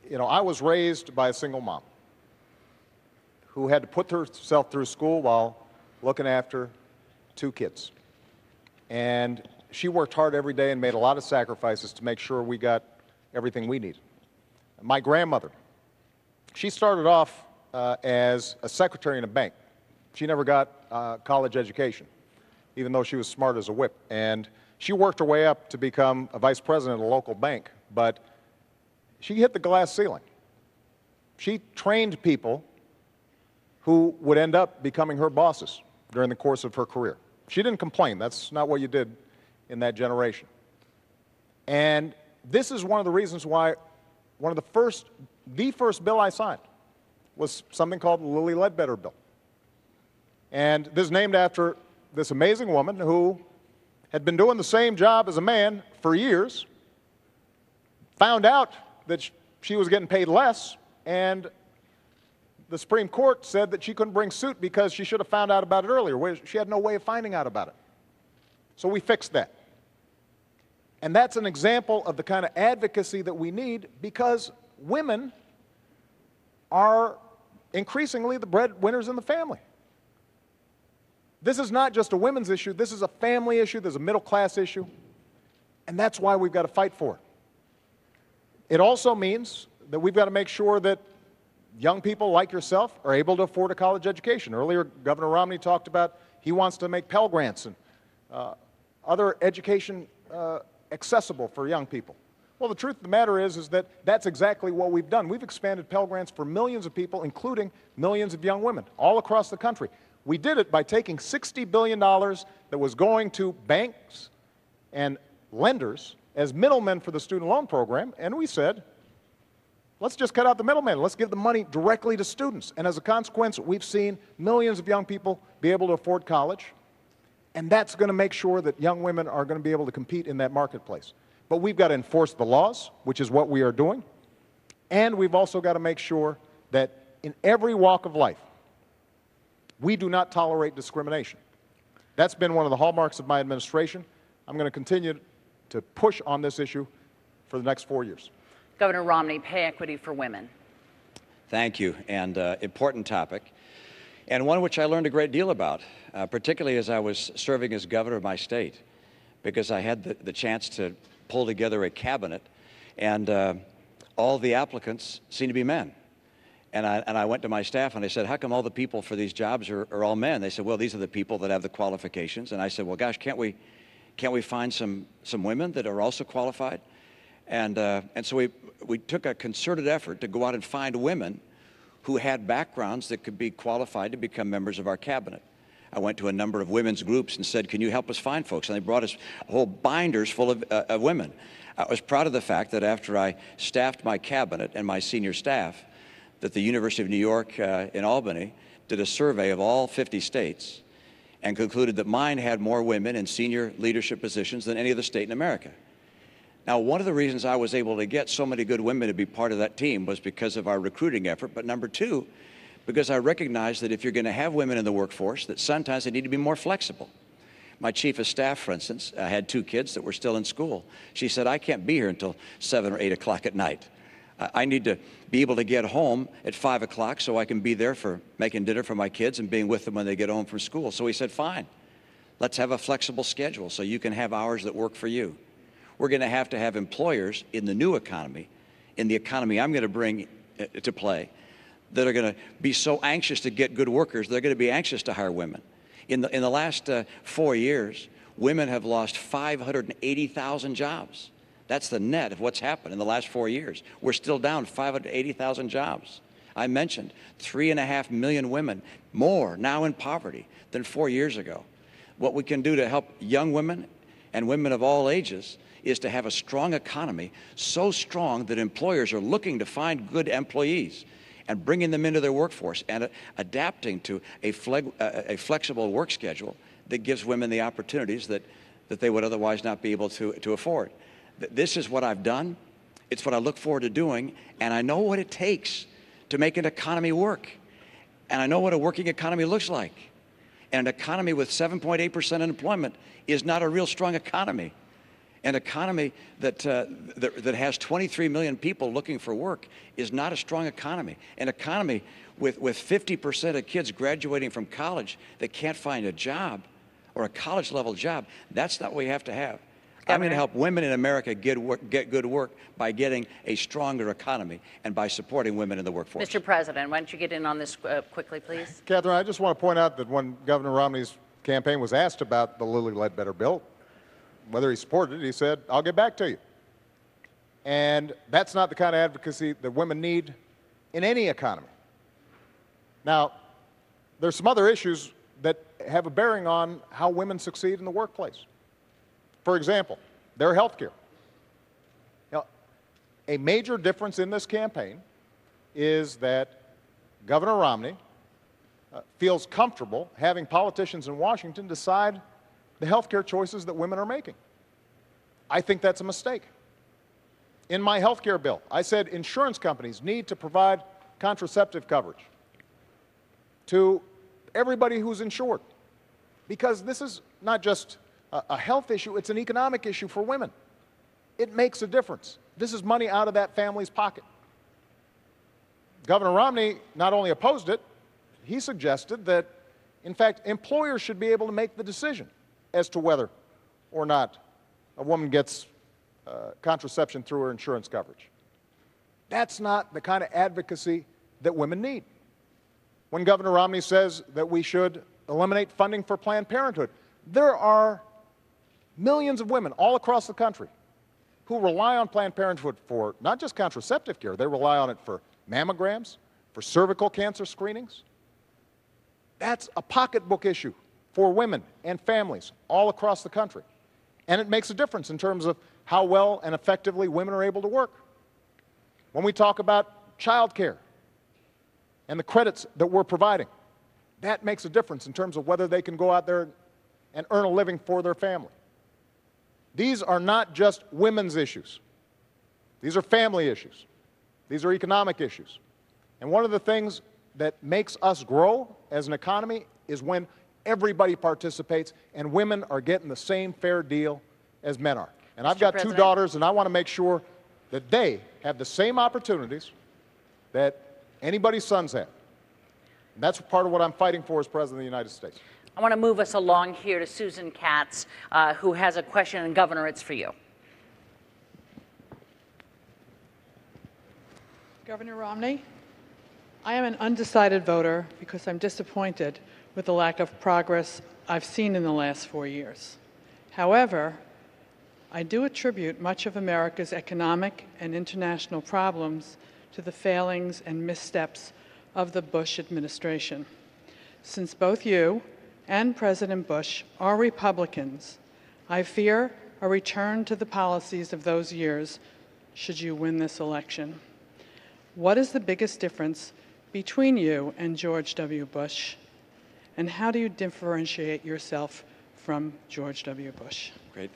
you know, I was raised by a single mom who had to put herself through school while looking after 2 kids. And she worked hard every day and made a lot of sacrifices to make sure we got everything we needed. My grandmother, she started off as a secretary in a bank. She never got college education, even though she was smart as a whip. And she worked her way up to become a vice president at a local bank, but she hit the glass ceiling. She trained people who would end up becoming her bosses during the course of her career. She didn't complain. That's not what you did in that generation. And this is one of the reasons why the first bill I signed was something called the Lilly Ledbetter Bill. And this is named after this amazing woman who had been doing the same job as a man for years, found out that she was getting paid less, and the Supreme Court said that she couldn't bring suit because she should have found out about it earlier. She had no way of finding out about it. So we fixed that. And that's an example of the kind of advocacy that we need, because women are increasingly the breadwinners in the family. This is not just a women's issue. This is a family issue. There's a middle-class issue. And that's why we've got to fight for it. It also means that we've got to make sure that young people like yourself are able to afford a college education. Earlier, Governor Romney talked about he wants to make Pell Grants and other education accessible for young people. Well, the truth of the matter is that that's exactly what we've done. We've expanded Pell Grants for millions of people, including millions of young women, all across the country. We did it by taking $60 billion that was going to banks and lenders as middlemen for the student loan program, and we said, let's just cut out the middleman. Let's give the money directly to students. And as a consequence, we've seen millions of young people be able to afford college, and that's going to make sure that young women are going to be able to compete in that marketplace. But we've got to enforce the laws, which is what we are doing, and we've also got to make sure that in every walk of life, we do not tolerate discrimination. That's been one of the hallmarks of my administration. I'm going to continue to push on this issue for the next 4 years. Governor Romney, pay equity for women. Thank you, and important topic, and one which I learned a great deal about, particularly as I was serving as governor of my state, because I had the chance to pull together a cabinet, and all the applicants seemed to be men. And I went to my staff and I said, how come all the people for these jobs are all men? They said, well, these are the people that have the qualifications. And I said, well, gosh, can't we find some women that are also qualified? And so we took a concerted effort to go out and find women who had backgrounds that could be qualified to become members of our cabinet. I went to a number of women's groups and said, can you help us find folks? And they brought us whole binders full of women. I was proud of the fact that after I staffed my cabinet and my senior staff, that the University of New York in Albany did a survey of all 50 states and concluded that mine had more women in senior leadership positions than any other state in America. Now, one of the reasons I was able to get so many good women to be part of that team was because of our recruiting effort, but number two, because I recognized that if you're going to have women in the workforce, that sometimes they need to be more flexible. My chief of staff, for instance, had 2 kids that were still in school. She said, I can't be here until 7 or 8 o'clock at night. I need to be able to get home at 5 o'clock so I can be there for making dinner for my kids and being with them when they get home from school. So we said, fine, let's have a flexible schedule so you can have hours that work for you. We're going to have employers in the new economy, in the economy I'm going to bring to play, that are going to be so anxious to get good workers, they're going to be anxious to hire women. In the last 4 years, women have lost 580,000 jobs. That's the net of what's happened in the last 4 years. We're still down 580,000 jobs. I mentioned 3.5 million women more now in poverty than 4 years ago. What we can do to help young women and women of all ages is to have a strong economy, so strong that employers are looking to find good employees and bringing them into their workforce and adapting to a flexible work schedule that gives women the opportunities that they would otherwise not be able to afford. This is what I've done. It's what I look forward to doing, and I know what it takes to make an economy work. And I know what a working economy looks like. And an economy with 7.8% unemployment is not a real strong economy. An economy that has 23 million people looking for work is not a strong economy. An economy with 50% of kids graduating from college that can't find a job or a college-level job, that's not what we have to have. I'm going to help women in America get good work by getting a stronger economy and by supporting women in the workforce. Mr. President, why don't you get in on this quickly, please? Catherine, I just want to point out that when Governor Romney's campaign was asked about the Lilly Ledbetter bill, whether he supported it, he said, "I'll get back to you." And that's not the kind of advocacy that women need in any economy. Now, there's some other issues that have a bearing on how women succeed in the workplace. For example, their health care. Now, a major difference in this campaign is that Governor Romney feels comfortable having politicians in Washington decide the health care choices that women are making. I think that's a mistake. In my health care bill, I said insurance companies need to provide contraceptive coverage to everybody who's insured, because this is not just a health issue, it's an economic issue for women. It makes a difference. This is money out of that family's pocket. Governor Romney not only opposed it, he suggested that, in fact, employers should be able to make the decision as to whether or not a woman gets contraception through her insurance coverage. That's not the kind of advocacy that women need. When Governor Romney says that we should eliminate funding for Planned Parenthood, there are millions of women all across the country who rely on Planned Parenthood for not just contraceptive care, they rely on it for mammograms, for cervical cancer screenings. That's a pocketbook issue for women and families all across the country. And it makes a difference in terms of how well and effectively women are able to work. When we talk about child care and the credits that we're providing, that makes a difference in terms of whether they can go out there and earn a living for their family. These are not just women's issues. These are family issues. These are economic issues. And one of the things that makes us grow as an economy is when everybody participates and women are getting the same fair deal as men are. And I've got two daughters, and I want to make sure that they have the same opportunities that anybody's sons have. And that's part of what I'm fighting for as President of the United States. I want to move us along here to Susan Katz, who has a question, and Governor, it's for you. Governor Romney, I am an undecided voter because I'm disappointed with the lack of progress I've seen in the last 4 years. However, I do attribute much of America's economic and international problems to the failings and missteps of the Bush administration. Since both you and President Bush are Republicans, I fear a return to the policies of those years should you win this election. What is the biggest difference between you and George W. Bush, and how do you differentiate yourself from George W. Bush? Great.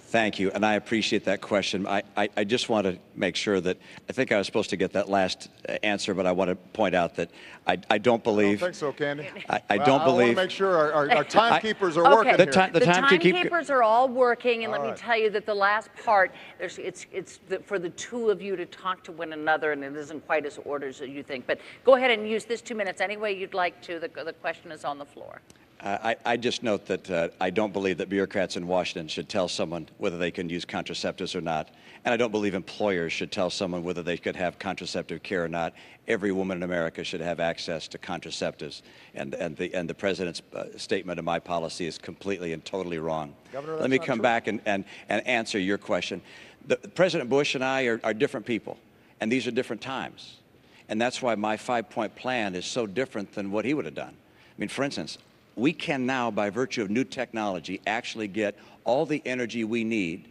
Thank you, and I appreciate that question. I just want to make sure that, I think I was supposed to get that last answer, but I want to point out that I don't believe... I don't think so, Candy. I don't believe... I want to make sure our timekeepers are working here. The timekeepers are all working, and let me tell you that the last part, it's for the two of you to talk to one another, and it isn't quite as ordered as you think. But go ahead and use this 2 minutes any way you'd like to. The question is on the floor. I just note that I don't believe that bureaucrats in Washington should tell someone whether they can use contraceptives or not. And I don't believe employers should tell someone whether they could have contraceptive care or not. Every woman in America should have access to contraceptives. And the president's statement of my policy is completely and totally wrong. Governor, let me come back and answer your question. President Bush and I are different people, and these are different times. And that's why my 5-point plan is so different than what he would have done. I mean, for instance, we can now, by virtue of new technology, actually get all the energy we need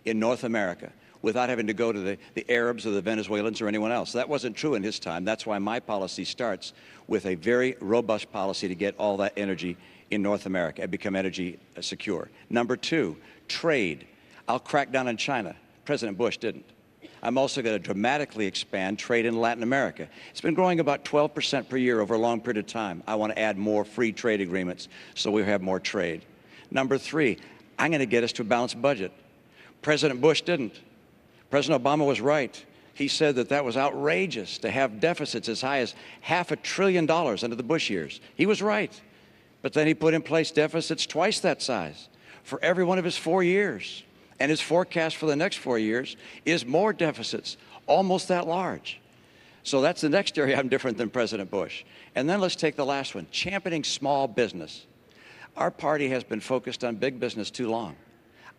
in North America without having to go to the Arabs or the Venezuelans or anyone else. That wasn't true in his time. That's why my policy starts with a very robust policy to get all that energy in North America and become energy secure. Number 2, trade. I'll crack down on China. President Bush didn't. I'm also going to dramatically expand trade in Latin America. It's been growing about 12% per year over a long period of time. I want to add more free trade agreements so we have more trade. Number 3, I'm going to get us to a balanced budget. President Bush didn't. President Obama was right. He said that that was outrageous to have deficits as high as $500 billion under the Bush years. He was right. But then he put in place deficits twice that size for every one of his 4 years. And his forecast for the next 4 years is more deficits, almost that large. So that's the next area I'm different than President Bush. And then let's take the last one, championing small business. Our party has been focused on big business too long.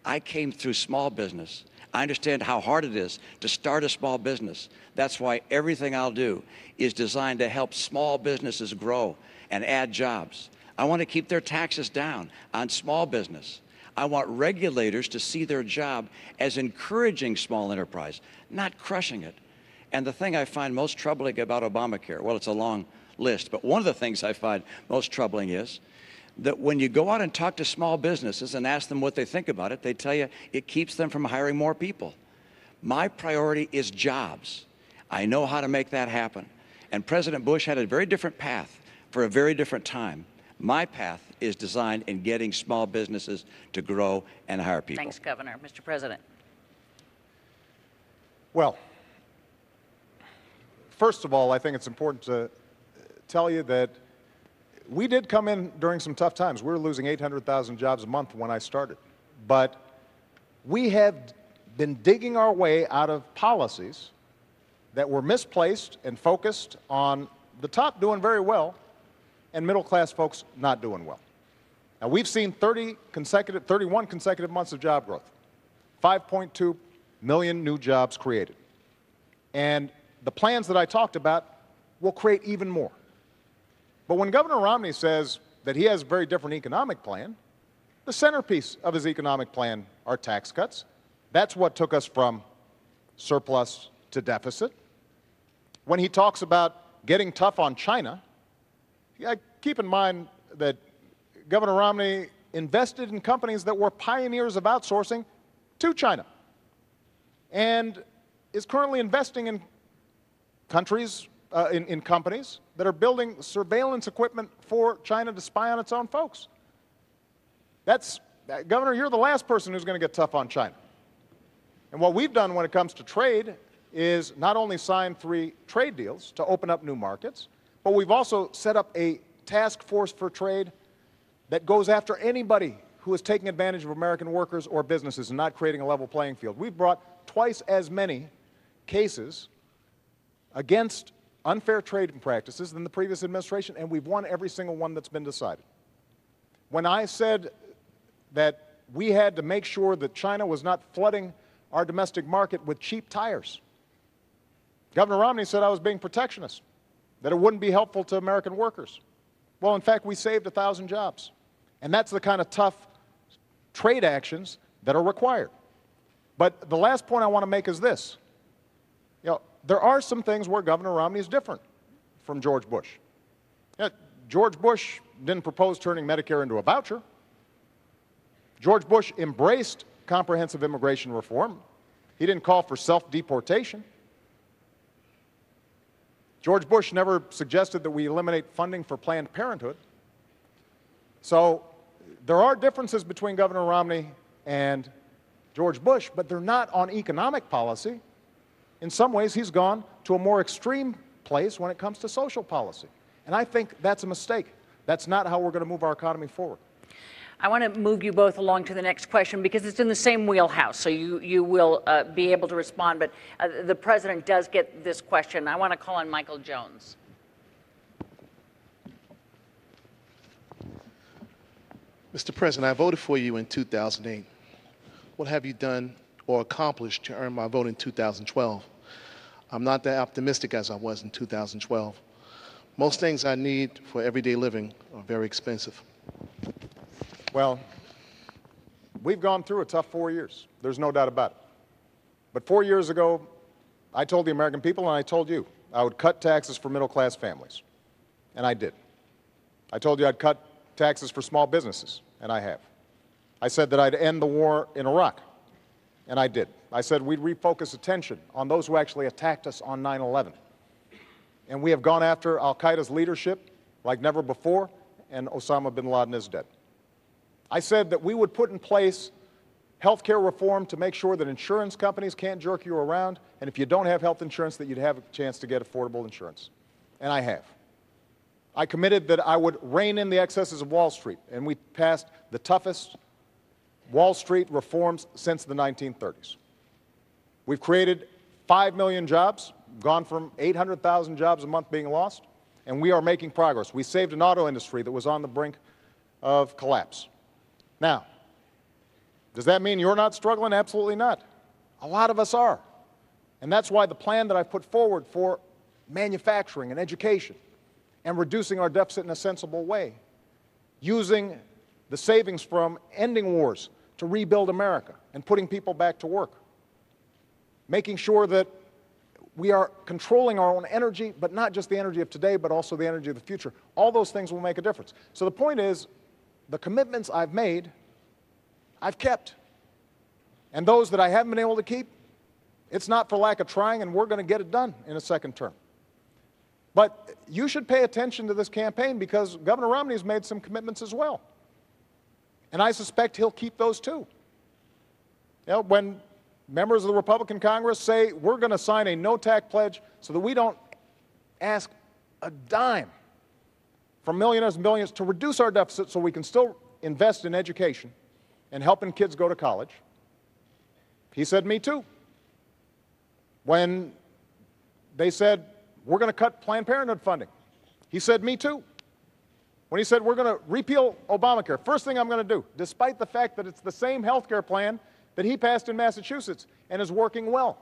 I came through small business. I understand how hard it is to start a small business. That's why everything I'll do is designed to help small businesses grow and add jobs. I want to keep their taxes down on small business. I want regulators to see their job as encouraging small enterprise, not crushing it. And the thing I find most troubling about Obamacare, well, it's a long list, but one of the things I find most troubling is that when you go out and talk to small businesses and ask them what they think about it, they tell you it keeps them from hiring more people. My priority is jobs. I know how to make that happen. And President Bush had a very different path for a very different time. My path is designed in getting small businesses to grow and hire people. Thanks, Governor. Mr. President. Well, first of all, I think it's important to tell you that we did come in during some tough times. We were losing 800,000 jobs a month when I started. But we have been digging our way out of policies that were misplaced and focused on the top doing very well and middle-class folks not doing well. Now, we've seen 31 consecutive months of job growth, 5.2 million new jobs created. And the plans that I talked about will create even more. But when Governor Romney says that he has a very different economic plan, the centerpiece of his economic plan are tax cuts. That's what took us from surplus to deficit. When he talks about getting tough on China, keep in mind that Governor Romney invested in companies that were pioneers of outsourcing to China and is currently investing in countries, in companies that are building surveillance equipment for China to spy on its own folks. Governor, you're the last person who's going to get tough on China. And what we've done when it comes to trade is not only sign 3 trade deals to open up new markets, but we've also set up a task force for trade that goes after anybody who is taking advantage of American workers or businesses and not creating a level playing field. We've brought twice as many cases against unfair trading practices than the previous administration, and we've won every single one that's been decided. When I said that we had to make sure that China was not flooding our domestic market with cheap tires, Governor Romney said I was being protectionist, that it wouldn't be helpful to American workers. Well, in fact, we saved 1,000 jobs. And that's the kind of tough trade actions that are required. But the last point I want to make is this. There are some things where Governor Romney is different from George Bush. George Bush didn't propose turning Medicare into a voucher. George Bush embraced comprehensive immigration reform. He didn't call for self-deportation. George Bush never suggested that we eliminate funding for Planned Parenthood. So there are differences between Governor Romney and George Bush, but they're not on economic policy. In some ways, he's gone to a more extreme place when it comes to social policy. And I think that's a mistake. That's not how we're going to move our economy forward. I want to move you both along to the next question because it's in the same wheelhouse, so you will be able to respond. But the president does get this question. I want to call on Michael Jones. Mr. President, I voted for you in 2008. What have you done or accomplished to earn my vote in 2012? I'm not that optimistic as I was in 2012. Most things I need for everyday living are very expensive. Well, we've gone through a tough 4 years. There's no doubt about it. But 4 years ago, I told the American people, and I told you, I would cut taxes for middle-class families. And I did. I told you I'd cut taxes for small businesses, and I have. I said that I'd end the war in Iraq, and I did. I said we'd refocus attention on those who actually attacked us on 9/11. And we have gone after al-Qaeda's leadership like never before, and Osama bin Laden is dead. I said that we would put in place health care reform to make sure that insurance companies can't jerk you around, and if you don't have health insurance, that you'd have a chance to get affordable insurance. And I have. I committed that I would rein in the excesses of Wall Street, and we passed the toughest Wall Street reforms since the 1930s. We've created 5 million jobs, gone from 800,000 jobs a month being lost, and we are making progress. We saved an auto industry that was on the brink of collapse. Now, does that mean you're not struggling? Absolutely not. A lot of us are. And that's why the plan that I've put forward for manufacturing and education and reducing our deficit in a sensible way, using the savings from ending wars to rebuild America and putting people back to work, making sure that we are controlling our own energy, but not just the energy of today, but also the energy of the future. All those things will make a difference. So the point is, the commitments I've made, I've kept. And those that I haven't been able to keep, it's not for lack of trying, and we're going to get it done in a second term. But you should pay attention to this campaign because Governor Romney has made some commitments as well. And I suspect he'll keep those too. You know, when members of the Republican Congress say we're going to sign a no-tax pledge so that we don't ask a dime from millionaires and billionaires to reduce our deficit so we can still invest in education and helping kids go to college, he said, me too. When they said, we're going to cut Planned Parenthood funding, he said, me too. When he said, we're going to repeal Obamacare, first thing I'm going to do, despite the fact that it's the same health care plan that he passed in Massachusetts and is working well,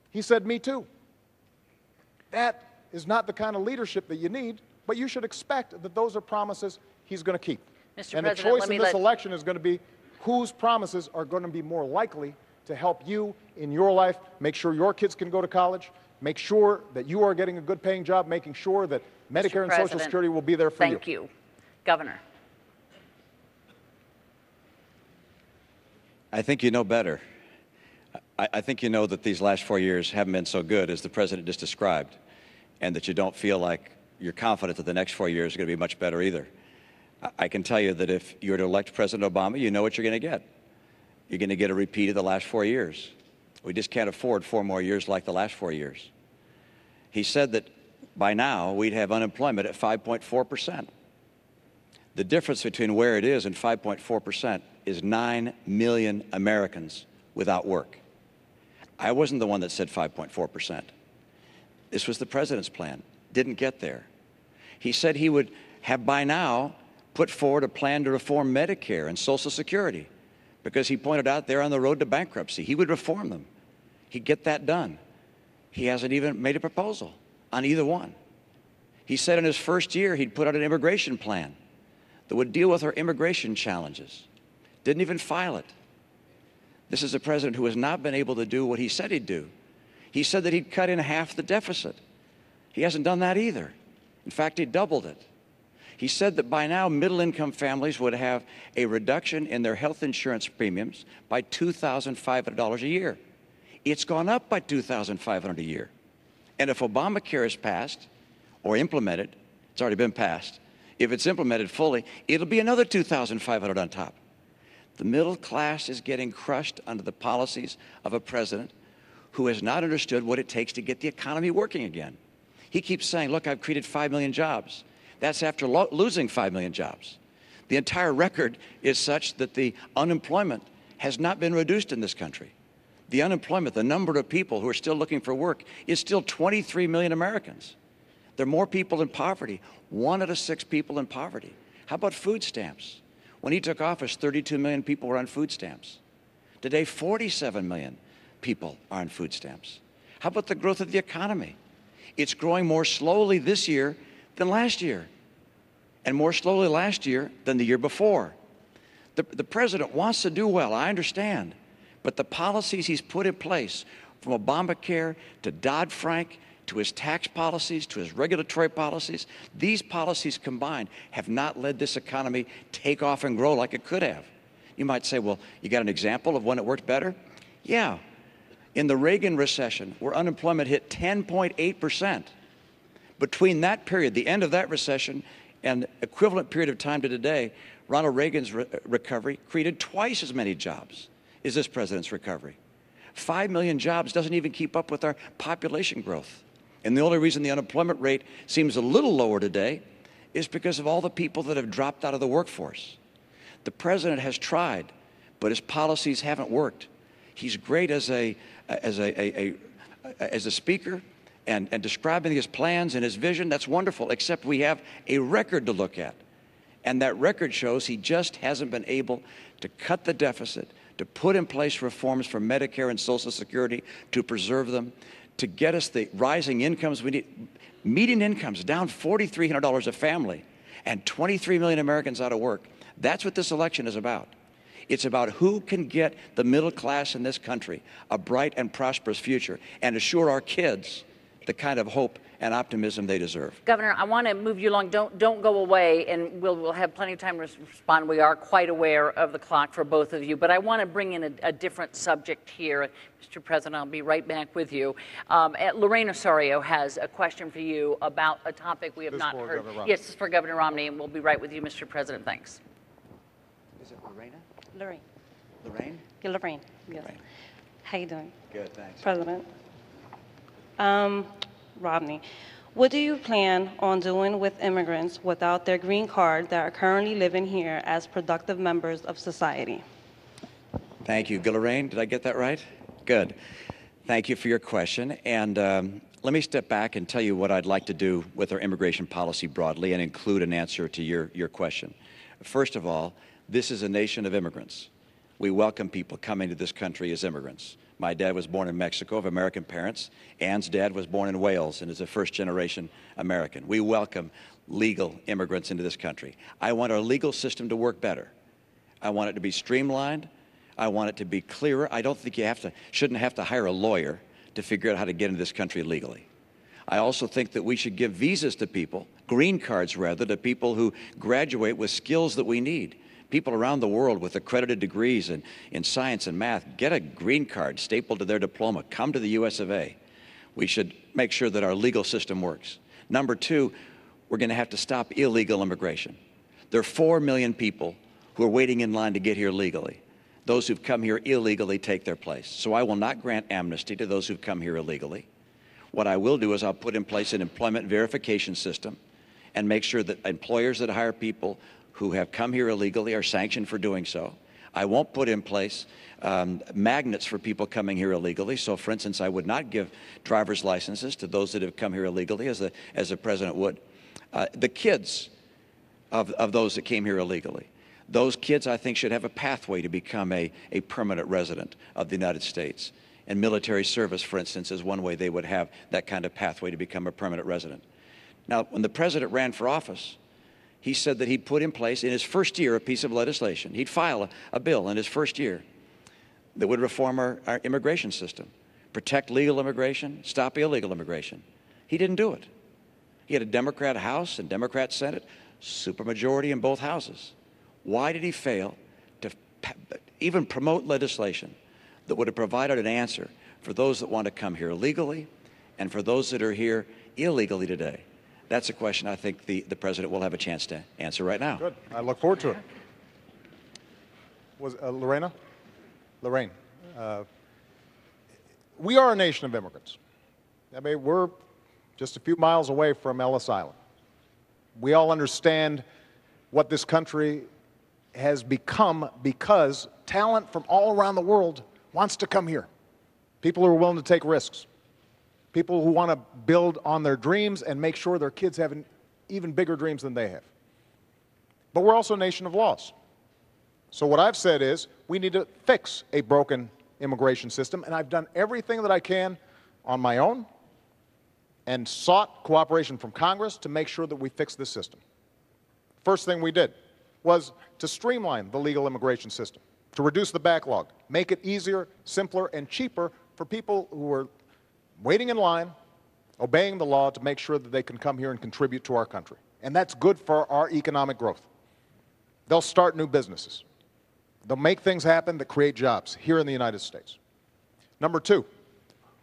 he said, me too. That is not the kind of leadership that you need, but you should expect that those are promises he's going to keep. Mr. And President, the choice in this election is going to be whose promises are going to be more likely to help you in your life, make sure your kids can go to college, make sure that you are getting a good paying job, making sure that Medicare and Social Security will be there for you. Thank you. Governor. I think you know better. I think you know that these last 4 years haven't been so good as the president just described, and that you don't feel like you're confident that the next 4 years are going to be much better either. I can tell you that if you were to elect President Obama, you know what you're going to get. You're going to get a repeat of the last 4 years. We just can't afford 4 more years like the last 4 years. He said that by now we'd have unemployment at 5.4%. The difference between where it is and 5.4% is 9 million Americans without work. I wasn't the one that said 5.4%. This was the president's plan. Didn't get there. He said he would have by now put forward a plan to reform Medicare and Social Security because he pointed out they're on the road to bankruptcy. He would reform them. He'd get that done. He hasn't even made a proposal on either one. He said in his first year he'd put out an immigration plan that would deal with our immigration challenges. Didn't even file it. This is a president who has not been able to do what he said he'd do. He said that he'd cut in half the deficit. He hasn't done that either. In fact, he doubled it. He said that by now middle-income families would have a reduction in their health insurance premiums by $2,500 a year. It's gone up by $2,500 a year. And if Obamacare is passed or implemented, it's already been passed, if it's implemented fully, it'll be another $2,500 on top. The middle class is getting crushed under the policies of a president who has not understood what it takes to get the economy working again. He keeps saying, look, I've created 5 million jobs. That's after losing 5 million jobs. The entire record is such that the unemployment has not been reduced in this country. The unemployment, the number of people who are still looking for work, is still 23 million Americans. There are more people in poverty, 1 out of 6 people in poverty. How about food stamps? When he took office, 32 million people were on food stamps. Today, 47 million people are on food stamps. How about the growth of the economy? It's growing more slowly this year than last year, and more slowly last year than the year before. The president wants to do well, I understand, but the policies he's put in place, from Obamacare to Dodd-Frank, to his tax policies, to his regulatory policies, these policies combined have not led this economy take off and grow like it could have. You might say, well, you got an example of when it worked better? Yeah. In the Reagan recession, where unemployment hit 10.8%, between that period, the end of that recession, and equivalent period of time to today, Ronald Reagan's recovery created twice as many jobs as this president's recovery. 5 million jobs doesn't even keep up with our population growth. And the only reason the unemployment rate seems a little lower today is because of all the people that have dropped out of the workforce. The president has tried, but his policies haven't worked. He's great as a speaker and describing his plans and his vision. That's wonderful, except we have a record to look at. And that record shows he just hasn't been able to cut the deficit, to put in place reforms for Medicare and Social Security, to preserve them, to get us the rising incomes we need. Median incomes down $4,300 a family, and 23 million Americans out of work. That's what this election is about. It's about who can get the middle class in this country a bright and prosperous future and assure our kids the kind of hope and optimism they deserve. Governor, I want to move you along. Don't go away, and we'll have plenty of time to respond. We are quite aware of the clock for both of you, but I want to bring in a different subject here. Mr. President, I'll be right back with you. Lorraine Osorio has a question for you about a topic we have not heard. Yes, this is for Governor Romney, and we'll be right with you, Mr. President. Thanks. Is it Lorena? Lorraine. Lorraine? Yeah, Lorraine. Yes. Lorraine. How you doing? Good, thanks. President. Romney, what do you plan on doing with immigrants without their green card that are currently living here as productive members of society? Thank you. Lorraine, did I get that right? Good. Thank you for your question. And let me step back and tell you what I'd like to do with our immigration policy broadly and include an answer to your question. First of all, this is a nation of immigrants. We welcome people coming to this country as immigrants. My dad was born in Mexico of American parents. Ann's dad was born in Wales and is a first-generation American. We welcome legal immigrants into this country. I want our legal system to work better. I want it to be streamlined. I want it to be clearer. I don't think shouldn't have to hire a lawyer to figure out how to get into this country legally. I also think that we should give visas to people, green cards rather, to people who graduate with skills that we need. People around the world with accredited degrees in science and math get a green card stapled to their diploma, come to the US of A. We should make sure that our legal system works. Number two, we're going to have to stop illegal immigration. There are 4 million people who are waiting in line to get here legally. Those who've come here illegally take their place. So I will not grant amnesty to those who've come here illegally. What I will do is I'll put in place an employment verification system and make sure that employers that hire people who have come here illegally are sanctioned for doing so. I won't put in place magnets for people coming here illegally. So, for instance, I would not give driver's licenses to those that have come here illegally, as the president would. The kids of those that came here illegally, those kids, I think, should have a pathway to become a permanent resident of the United States. And military service, for instance, is one way they would have that kind of pathway to become a permanent resident. Now, when the president ran for office, he said that he'd put in place in his first year a piece of legislation. He'd file a bill in his first year that would reform our immigration system, protect legal immigration, stop illegal immigration. He didn't do it. He had a Democrat House and Democrat Senate, supermajority in both houses. Why did he fail to even promote legislation that would have provided an answer for those that want to come here legally and for those that are here illegally today? That's a question I think the president will have a chance to answer right now. Good. I look forward to it. Was Lorraine, we are a nation of immigrants. I mean, we're just a few miles away from Ellis Island. We all understand what this country has become because talent from all around the world wants to come here. People who are willing to take risks. People who want to build on their dreams and make sure their kids have even bigger dreams than they have. But we're also a nation of laws. So what I've said is we need to fix a broken immigration system, and I've done everything that I can on my own and sought cooperation from Congress to make sure that we fix this system. First thing we did was to streamline the legal immigration system, to reduce the backlog, make it easier, simpler, and cheaper for people who are waiting in line, obeying the law to make sure that they can come here and contribute to our country. And that's good for our economic growth. They'll start new businesses. They'll make things happen that create jobs here in the United States. Number two,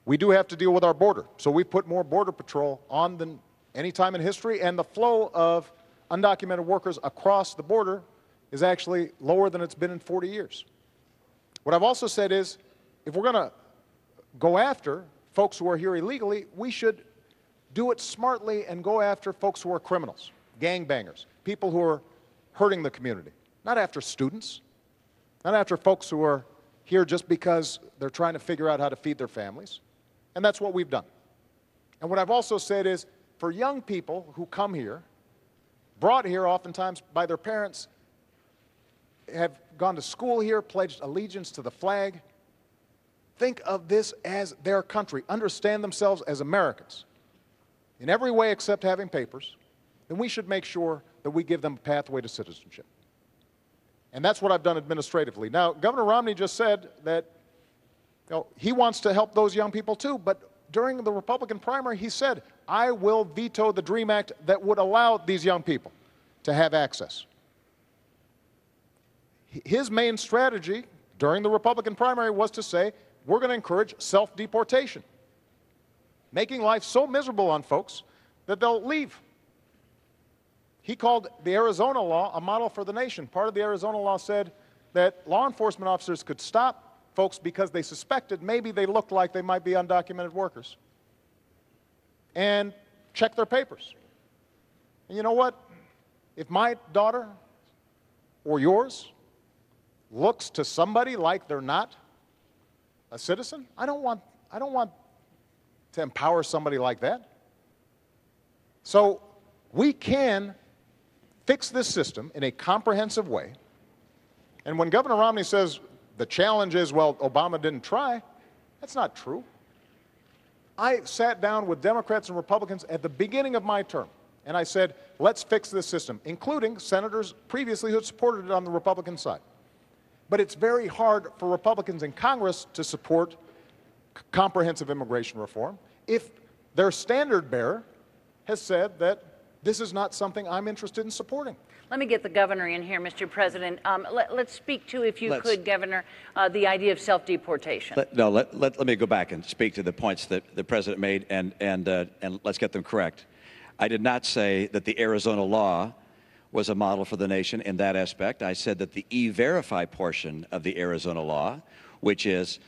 we do have to deal with our border. So we put more Border Patrol on than any time in history, and the flow of undocumented workers across the border is actually lower than it's been in 40 years. What I've also said is, if we're going to go after folks who are here illegally, we should do it smartly and go after folks who are criminals, gangbangers, people who are hurting the community, not after students, not after folks who are here just because they're trying to figure out how to feed their families. And that's what we've done. And what I've also said is, for young people who come here, brought here oftentimes by their parents, have gone to school here, pledged allegiance to the flag, think of this as their country, understand themselves as Americans in every way except having papers, then we should make sure that we give them a pathway to citizenship. And that's what I've done administratively. Now, Governor Romney just said that he wants to help those young people too, but during the Republican primary, he said, I will veto the DREAM Act that would allow these young people to have access. His main strategy during the Republican primary was to say, we're going to encourage self-deportation, making life so miserable on folks that they'll leave. He called the Arizona law a model for the nation. Part of the Arizona law said that law enforcement officers could stop folks because they suspected maybe they looked like they might be undocumented workers and check their papers. And you know what? If my daughter or yours looks to somebody like they're not a citizen, I don't want to empower somebody like that. So we can fix this system in a comprehensive way. And when Governor Romney says the challenge is, well, Obama didn't try, that's not true. I sat down with Democrats and Republicans at the beginning of my term, and I said, let's fix this system, including senators previously who had supported it on the Republican side. But it's very hard for Republicans in Congress to support comprehensive immigration reform if their standard bearer has said that this is not something I'm interested in supporting. Let me get the governor in here, Mr. President. Let's speak to, if you could, Governor, the idea of self-deportation. Let me go back and speak to the points that the President made, and let's get them correct. I did not say that the Arizona law was a model for the nation in that aspect. I said that the E-Verify portion of the Arizona law, which is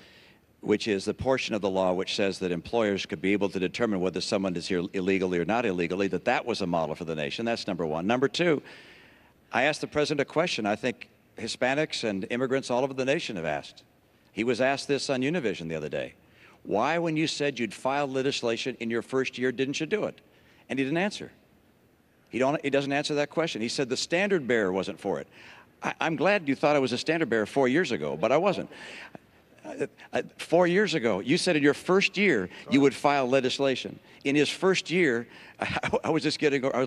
the portion of the law which says that employers could be able to determine whether someone is here illegally or not illegally, that was a model for the nation. That's number one. Number two, I asked the President a question I think Hispanics and immigrants all over the nation have asked. He was asked this on Univision the other day. Why, when you said you'd file legislation in your first year, didn't you do it? And he didn't answer. He doesn't answer that question. He said the standard bearer wasn't for it. I'm glad you thought I was a standard bearer 4 years ago, but I wasn't. 4 years ago, you said in your first year you would file legislation. In his first year, I was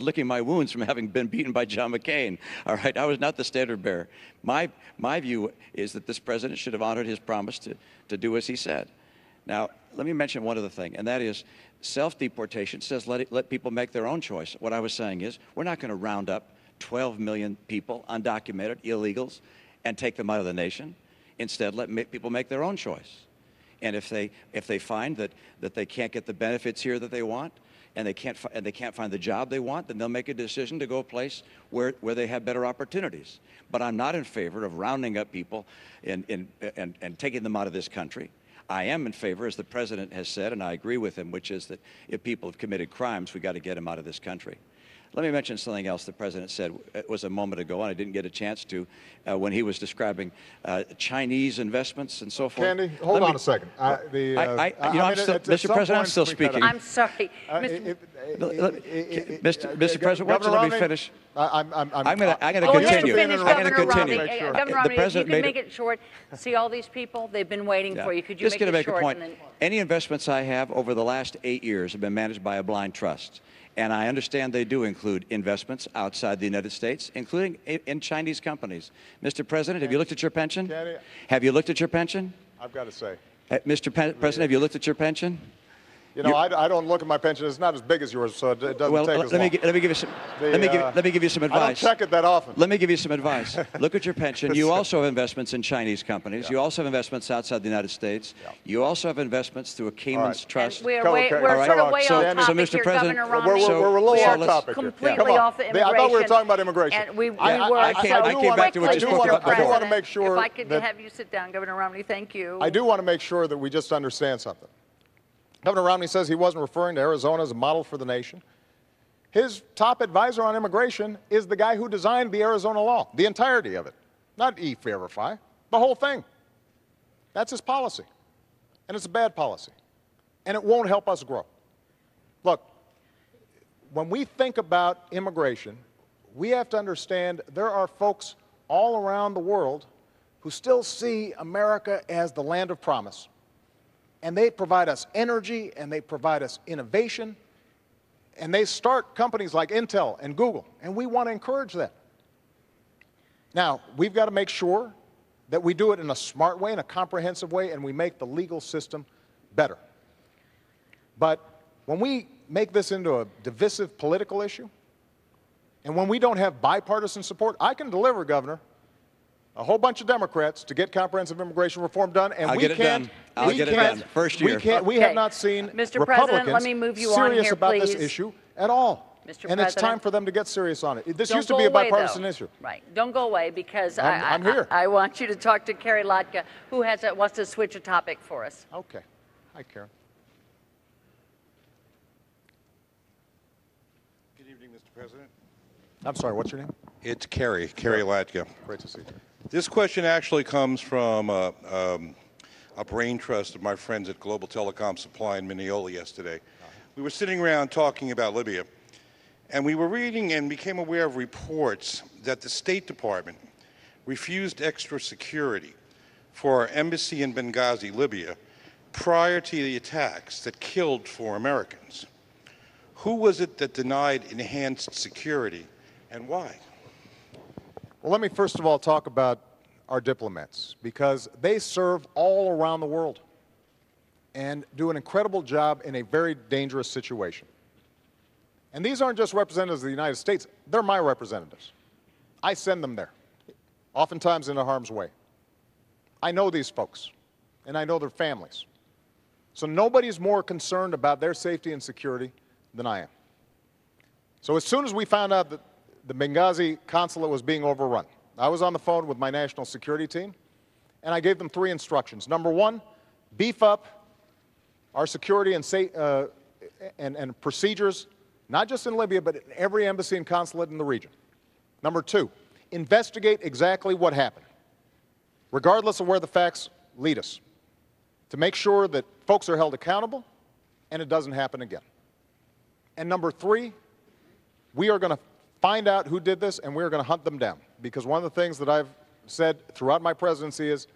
licking my wounds from having been beaten by John McCain. All right, I was not the standard bearer. My view is that this president should have honored his promise to do as he said. Now, let me mention one other thing, and that is self-deportation says let people make their own choice. What I was saying is we're not going to round up 12 million people, undocumented, illegals, and take them out of the nation. Instead, let people make their own choice. And if they find that they can't get the benefits here that they want, and they can't find the job they want, then they'll make a decision to go a place where they have better opportunities. But I'm not in favor of rounding up people and taking them out of this country. I am in favor, as the president has said, and I agree with him, which is that if people have committed crimes, we got to get them out of this country. let me mention something else the President said. It was a moment ago, and I didn't get a chance to, when he was describing Chinese investments and so forth. Candy, hold on a second. Mr. President, I'm still speaking. I'm sorry. Mr. President, why don't you let me finish? I'm going to Go ahead continue. and finish, I'm going to Governor continue. Romney. Governor Romney, if you could make it short. See all these people? They've been waiting for you. Could you Just make going to it make a short? point. Any investments I have over the last 8 years have been managed by a blind trust. And I understand they do include investments outside the United States, including in Chinese companies. Mr. President, have you looked at your pension? Have you looked at your pension? I've got to say. Mr. President, have you looked at your pension? You know, I don't look at my pension. It's not as big as yours, so it doesn't take as long. Let me give you some. Let me give you some advice. I don't check it that often. Let me give you some advice. Look at your pension. You also have investments in Chinese companies. You also have investments outside the United States. You also have investments through a Cayman's trust. And we're sort of way off topic Mr. here, President, Governor Romney. We're a little off topic. Completely off the immigration. I thought we were talking about immigration. And we were. I came back to what you spoke about I do before. want to make sure. If I could have you sit down, Governor Romney, thank you. I do want to make sure that we just understand something. Governor Romney says he wasn't referring to Arizona as a model for the nation. His top advisor on immigration is the guy who designed the Arizona law, the entirety of it, not E-Verify, the whole thing. That's his policy, and it's a bad policy, and it won't help us grow. Look, when we think about immigration, we have to understand there are folks all around the world who still see America as the land of promise. And they provide us energy, and they provide us innovation, and they start companies like Intel and Google, and we want to encourage that. Now, we've got to make sure that we do it in a smart way, in a comprehensive way, and we make the legal system better. But when we make this into a divisive political issue, and when we don't have bipartisan support, I can deliver, Governor, a whole bunch of Democrats to get comprehensive immigration reform done, and I'll we get it can't. done. I'll get it done. First year. We have not seen Mr. Republicans President, let me move you on serious here, about please. this issue at all. Mr. And it's time President. for them to get serious on it. This Don't used to go be a away, bipartisan though. issue. Right. Don't go away because I'm here. I want you to talk to Carrie Lotka, who wants to switch a topic for us. Okay. Hi, Karen. Good evening, Mr. President. I'm sorry, what's your name? It's Kerry Latka. Great to see you. This question actually comes from a brain trust of my friends at Global Telecom Supply in Mineola yesterday. We were sitting around talking about Libya, and we were reading and became aware of reports that the State Department refused extra security for our embassy in Benghazi, Libya, prior to the attacks that killed 4 Americans. Who was it that denied enhanced security, and why? Well, let me first of all talk about our diplomats, because they serve all around the world and do an incredible job in a very dangerous situation. And these aren't just representatives of the United States, they're my representatives. I send them there, oftentimes into harm's way. I know these folks, and I know their families. So nobody's more concerned about their safety and security than I am. So as soon as we found out that the Benghazi consulate was being overrun, I was on the phone with my national security team, and I gave them 3 instructions. Number 1, beef up our security and procedures, not just in Libya, but in every embassy and consulate in the region. Number 2, investigate exactly what happened, regardless of where the facts lead us, to make sure that folks are held accountable and it doesn't happen again. And number 3, we are going to find out who did this, and we're going to hunt them down. Because one of the things that I've said throughout my presidency is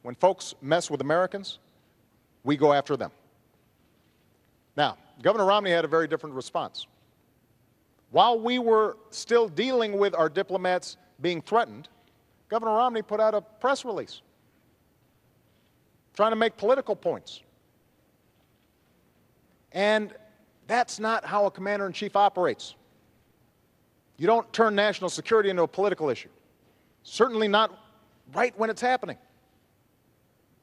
when folks mess with Americans, we go after them. Now, Governor Romney had a very different response. While we were still dealing with our diplomats being threatened, Governor Romney put out a press release trying to make political points. And that's not how a commander-in-chief operates. You don't turn national security into a political issue. Certainly not right when it's happening.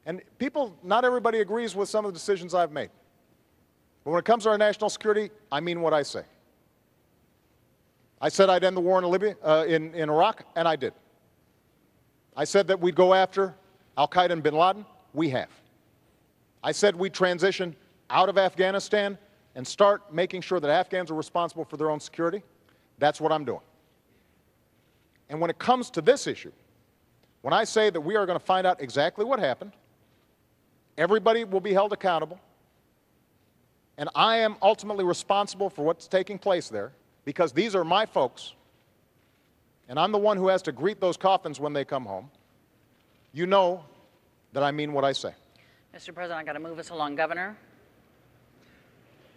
And not everybody agrees with some of the decisions I've made. But when it comes to our national security, I mean what I say. I said I'd end the war in Libya, in Iraq, and I did. I said that we'd go after al-Qaeda and bin Laden. We have. I said we'd transition out of Afghanistan and start making sure that Afghans are responsible for their own security. That's what I'm doing. And when it comes to this issue, when I say that we are going to find out exactly what happened, everybody will be held accountable, and I am ultimately responsible for what's taking place there because these are my folks, and I'm the one who has to greet those coffins when they come home. You know that I mean what I say. Mr. President, I've got to move us along. Governor?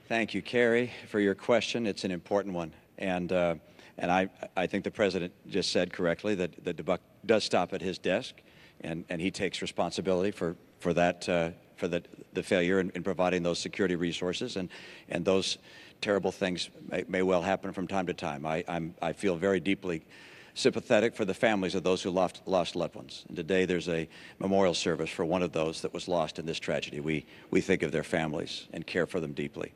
Thank you, Carrie, for your question. It's an important one. And I think the President just said correctly that the buck does stop at his desk, and he takes responsibility for that, for the failure in providing those security resources, and those terrible things may well happen from time to time. I feel very deeply sympathetic for the families of those who lost loved ones. And today there's a memorial service for one of those that was lost in this tragedy. We think of their families and care for them deeply.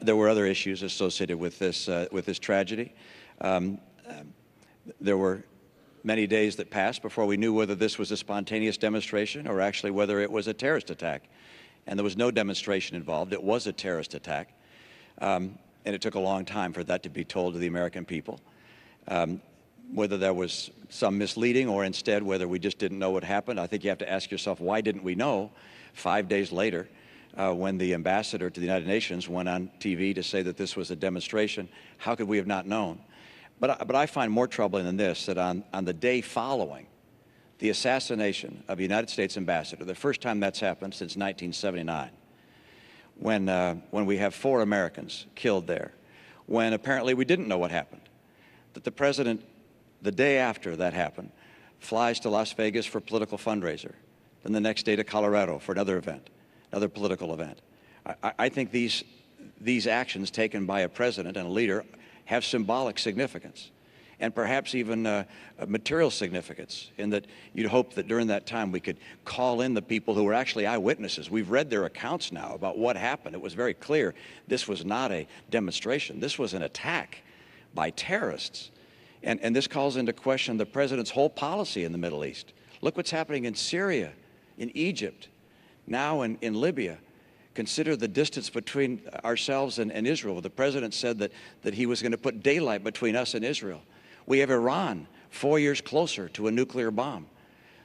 There were other issues associated with this tragedy. There were many days that passed before we knew whether this was a spontaneous demonstration or actually whether it was a terrorist attack. And there was no demonstration involved. It was a terrorist attack. And it took a long time for that to be told to the American people. Whether there was some misleading or instead whether we just didn't know what happened, I think you have to ask yourself, why didn't we know 5 days later when the ambassador to the United Nations went on TV to say that this was a demonstration? How could we have not known? But I find more troubling than this, that on the day following the assassination of a United States ambassador, the first time that's happened since 1979, when we have 4 Americans killed there, when apparently we didn't know what happened, that the President, the day after that happened, flies to Las Vegas for a political fundraiser, then the next day to Colorado for another event, another political event. I think these actions taken by a president and a leader have symbolic significance, and perhaps even a material significance, in that you'd hope that during that time we could call in the people who were actually eyewitnesses. We've read their accounts now about what happened. It was very clear this was not a demonstration. This was an attack by terrorists. And this calls into question the President's whole policy in the Middle East. Look what's happening in Syria, in Egypt, now in Libya. Consider the distance between ourselves and Israel. The President said that he was going to put daylight between us and Israel. We have Iran 4 years closer to a nuclear bomb.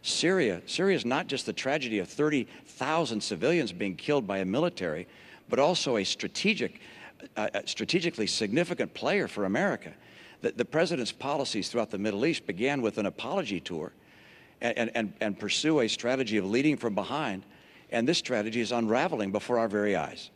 Syria is not just the tragedy of 30,000 civilians being killed by a military, but also a strategically significant player for America. The President's policies throughout the Middle East began with an apology tour and pursue a strategy of leading from behind, and this strategy is unraveling before our very eyes.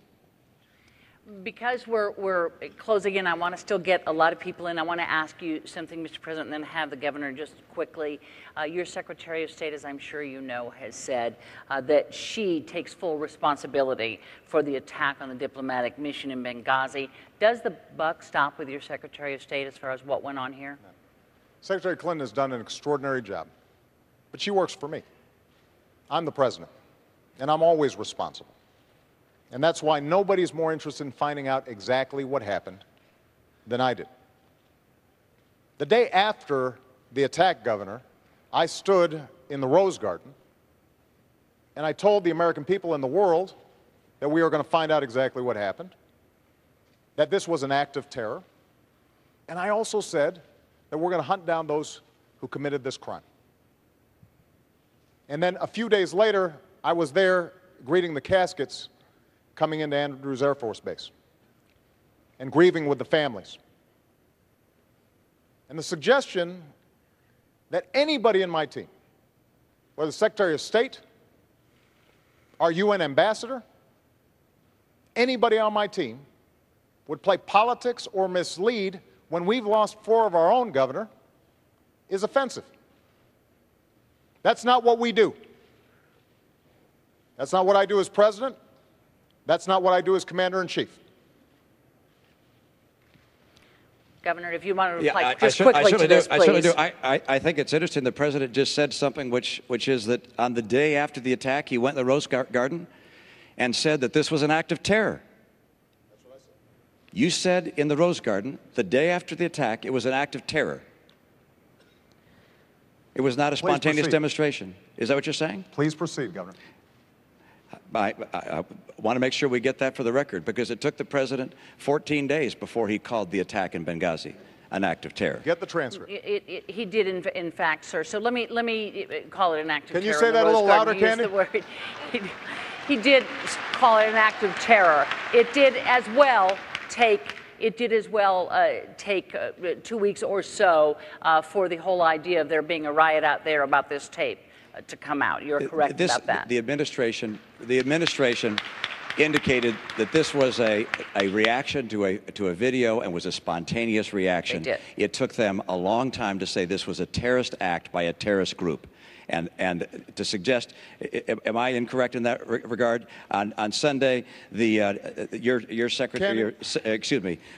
Because we're closing in, I want to still get a lot of people in. I want to ask you something, Mr. President, and then have the Governor just quickly. Your Secretary of State, as I'm sure you know, has said that she takes full responsibility for the attack on the diplomatic mission in Benghazi. Does the buck stop with your Secretary of State as far as what went on here? No. Secretary Clinton has done an extraordinary job, but she works for me. I'm the President, and I'm always responsible. And that's why nobody's more interested in finding out exactly what happened than I did. The day after the attack, Governor, I stood in the Rose Garden and I told the American people and the world that we were going to find out exactly what happened, that this was an act of terror, and I also said that we're going to hunt down those who committed this crime. And then a few days later, I was there greeting the caskets coming into Andrews Air Force Base and grieving with the families. And the suggestion that anybody in my team, whether the Secretary of State, our UN ambassador, anybody on my team would play politics or mislead when we've lost 4 of our own, Governor, is offensive. That's not what we do. That's not what I do as President. That's not what I do as Commander-in-Chief. Governor, if you want to reply just quickly to this, please. I certainly do. I think it's interesting the President just said something which is that on the day after the attack, he went to the Rose Garden and said that this was an act of terror. That's what I said. You said in the Rose Garden, the day after the attack, it was an act of terror. It was not a spontaneous demonstration. Is that what you're saying? Please proceed, Governor. I want to make sure we get that for the record, because it took the President 14 days before he called the attack in Benghazi an act of terror. Get the transcript. He did, in fact, sir. So let me call it an act of terror. Can you say that a little louder, Candy? He did call it an act of terror. It did as well take 2 weeks or so for the whole idea of there being a riot out there about this tape to come out. You're correct about that. The administration indicated that this was a reaction to a video and was a spontaneous reaction. They did. It took them a long time to say this was a terrorist act by a terrorist group. And to suggest, am I incorrect in that regard? On Sunday, your secretary,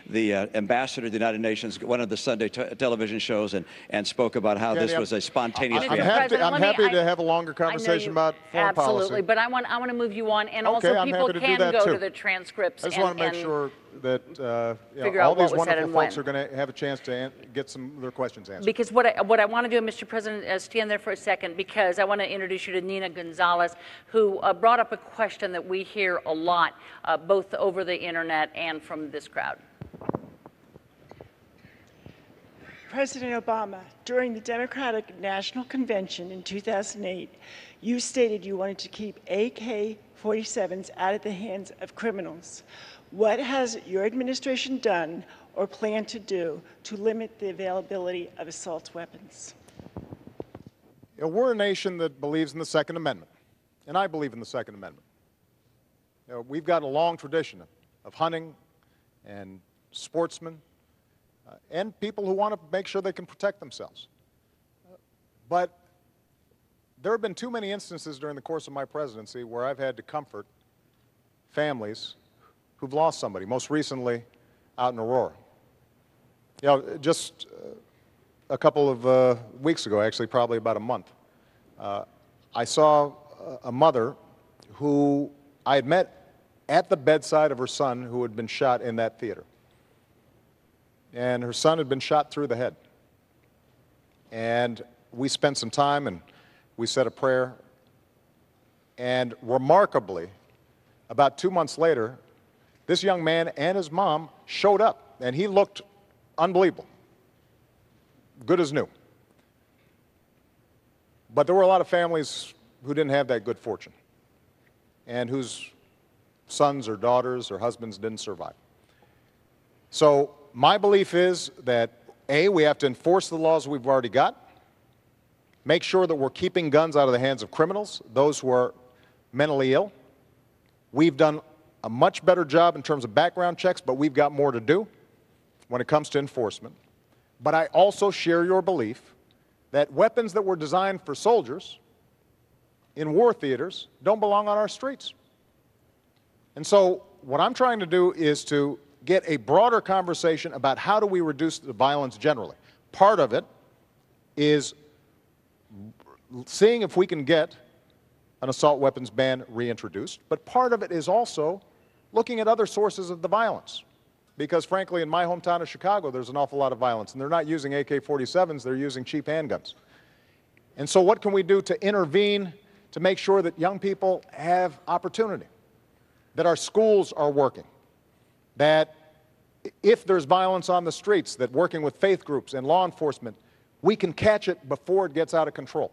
the ambassador of the United Nations went on the Sunday television shows and spoke about how this was a spontaneous reaction. I'm happy to have a longer conversation about foreign policy. Absolutely, but I want to move you on, and Okay, also I'm people happy to do can that go too. to the transcripts. I just want to make sure that figure all out what these was said wonderful and folks when. are going to have a chance to get some of their questions answered. Because what I want to do, Mr. President, stand there for a second, because I want to introduce you to Nina Gonzalez, who brought up a question that we hear a lot, both over the internet and from this crowd. President Obama, during the Democratic National Convention in 2008, you stated you wanted to keep AK-47s out of the hands of criminals. What has your administration done or plan to do to limit the availability of assault weapons? We're a nation that believes in the Second Amendment, and I believe in the Second Amendment. We've got a long tradition of hunting and sportsmen and people who want to make sure they can protect themselves. But there have been too many instances during the course of my presidency where I've had to comfort families who've lost somebody, most recently out in Aurora. Just a couple of weeks ago, actually probably about a month, I saw a mother who I had met at the bedside of her son who had been shot in that theater. And her son had been shot through the head. And we spent some time and we said a prayer. And remarkably, about 2 months later, this young man and his mom showed up, and he looked unbelievable, good as new. But there were a lot of families who didn't have that good fortune, and whose sons or daughters or husbands didn't survive. So my belief is that, A, we have to enforce the laws we've already got, make sure that we're keeping guns out of the hands of criminals, those who are mentally ill. We've done a much better job in terms of background checks, but we've got more to do when it comes to enforcement. But I also share your belief that weapons that were designed for soldiers in war theaters don't belong on our streets. And so what I'm trying to do is to get a broader conversation about how do we reduce the violence generally. Part of it is seeing if we can get an assault weapons ban reintroduced, but part of it is also looking at other sources of the violence. Because frankly, in my hometown of Chicago, there's an awful lot of violence, and they're not using AK-47s, they're using cheap handguns. And so what can we do to intervene to make sure that young people have opportunity, that our schools are working, that if there's violence on the streets, that working with faith groups and law enforcement, we can catch it before it gets out of control.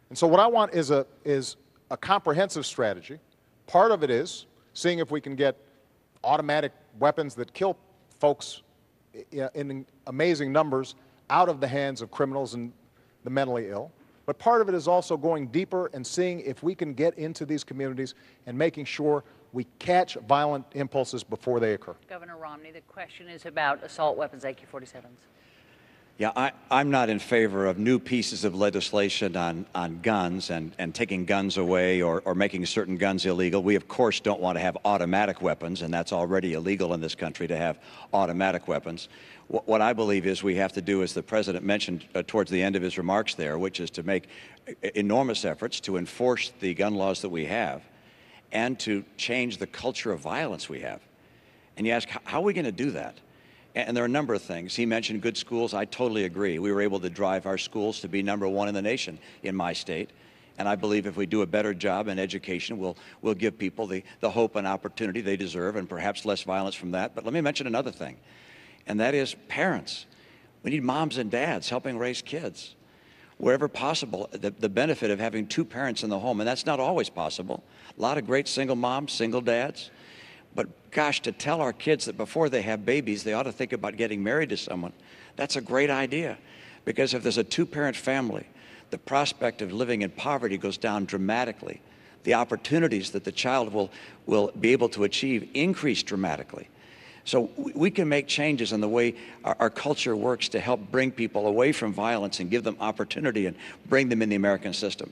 And so what I want is a comprehensive strategy. Part of it is seeing if we can get automatic weapons that kill folks in amazing numbers out of the hands of criminals and the mentally ill. But part of it is also going deeper and seeing if we can get into these communities and making sure we catch violent impulses before they occur. Governor Romney, the question is about assault weapons, AK-47s. Yeah, I'm not in favor of new pieces of legislation on guns and taking guns away or making certain guns illegal. We, of course, don't want to have automatic weapons, and that's already illegal in this country to have automatic weapons. What I believe is we have to do, as the President mentioned towards the end of his remarks there, which is to make enormous efforts to enforce the gun laws that we have and to change the culture of violence we have. And you ask, how are we going to do that? And there are a number of things. He mentioned good schools. I totally agree. We were able to drive our schools to be #1 in the nation in my state. And I believe if we do a better job in education, we'll give people the hope and opportunity they deserve and perhaps less violence from that. But let me mention another thing, and that is parents. We need moms and dads helping raise kids. Wherever possible, the benefit of having two parents in the home, and that's not always possible. A lot of great single moms, single dads. But gosh, to tell our kids that before they have babies, they ought to think about getting married to someone, that's a great idea. Because if there's a two-parent family, the prospect of living in poverty goes down dramatically. The opportunities that the child will be able to achieve increase dramatically. So we can make changes in the way our culture works to help bring people away from violence and give them opportunity and bring them in the American system.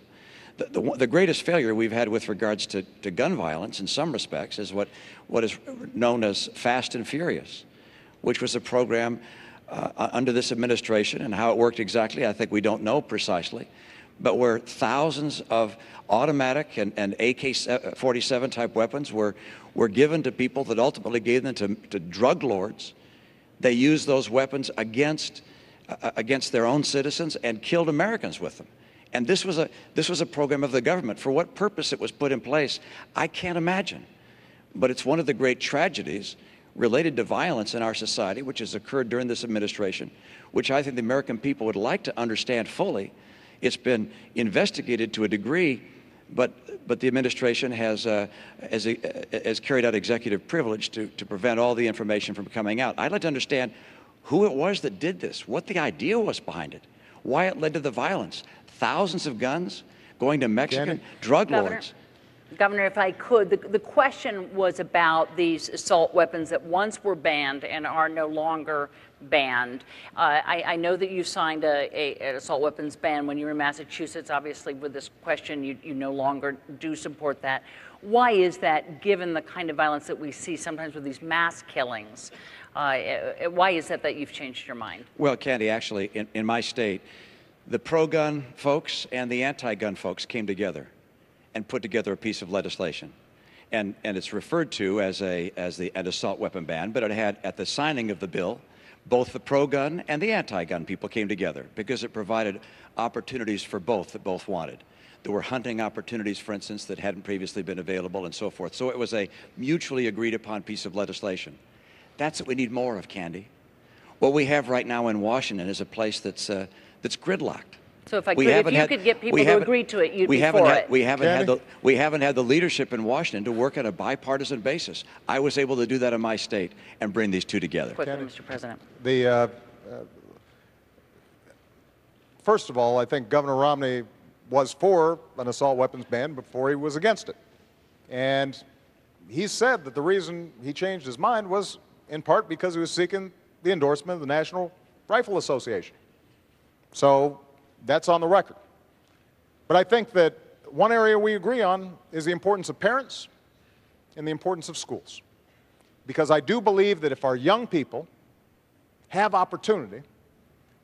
The greatest failure we've had with regards to gun violence in some respects is what is known as Fast and Furious, which was a program under this administration, and how it worked exactly, I think we don't know precisely, but where thousands of automatic and AK-47 type weapons were given to people that ultimately gave them to drug lords. They used those weapons against their own citizens and killed Americans with them. And this was a program of the government. For what purpose it was put in place, I can't imagine. But it's one of the great tragedies related to violence in our society, which has occurred during this administration, which I think the American people would like to understand fully. It's been investigated to a degree, but the administration has carried out executive privilege to prevent all the information from coming out. I'd like to understand who it was that did this, what the idea was behind it, why it led to the violence. Thousands of guns going to Mexican drug lords. Governor, if I could, the question was about these assault weapons that once were banned and are no longer banned. I know that you signed an assault weapons ban when you were in Massachusetts. Obviously, with this question, you no longer do support that. Why is that, given the kind of violence that we see sometimes with these mass killings? Why is that you've changed your mind? Well, Candy, actually, in my state, the pro-gun folks and the anti-gun folks came together and put together a piece of legislation. And it's referred to as an assault weapon ban, but it had, at the signing of the bill, both the pro-gun and the anti-gun people came together because it provided opportunities for both that both wanted. There were hunting opportunities, for instance, that hadn't previously been available and so forth. So it was a mutually agreed upon piece of legislation. That's what we need more of, Candy. What we have right now in Washington is a place that's gridlocked. So if you could get people to agree to it, you'd be for it. We haven't had the leadership in Washington to work on a bipartisan basis. I was able to do that in my state and bring these two together. Quickly, Mr. President. First of all, I think Governor Romney was for an assault weapons ban before he was against it. And he said that the reason he changed his mind was in part because he was seeking the endorsement of the National Rifle Association. So that's on the record. But I think that one area we agree on is the importance of parents and the importance of schools. Because I do believe that if our young people have opportunity,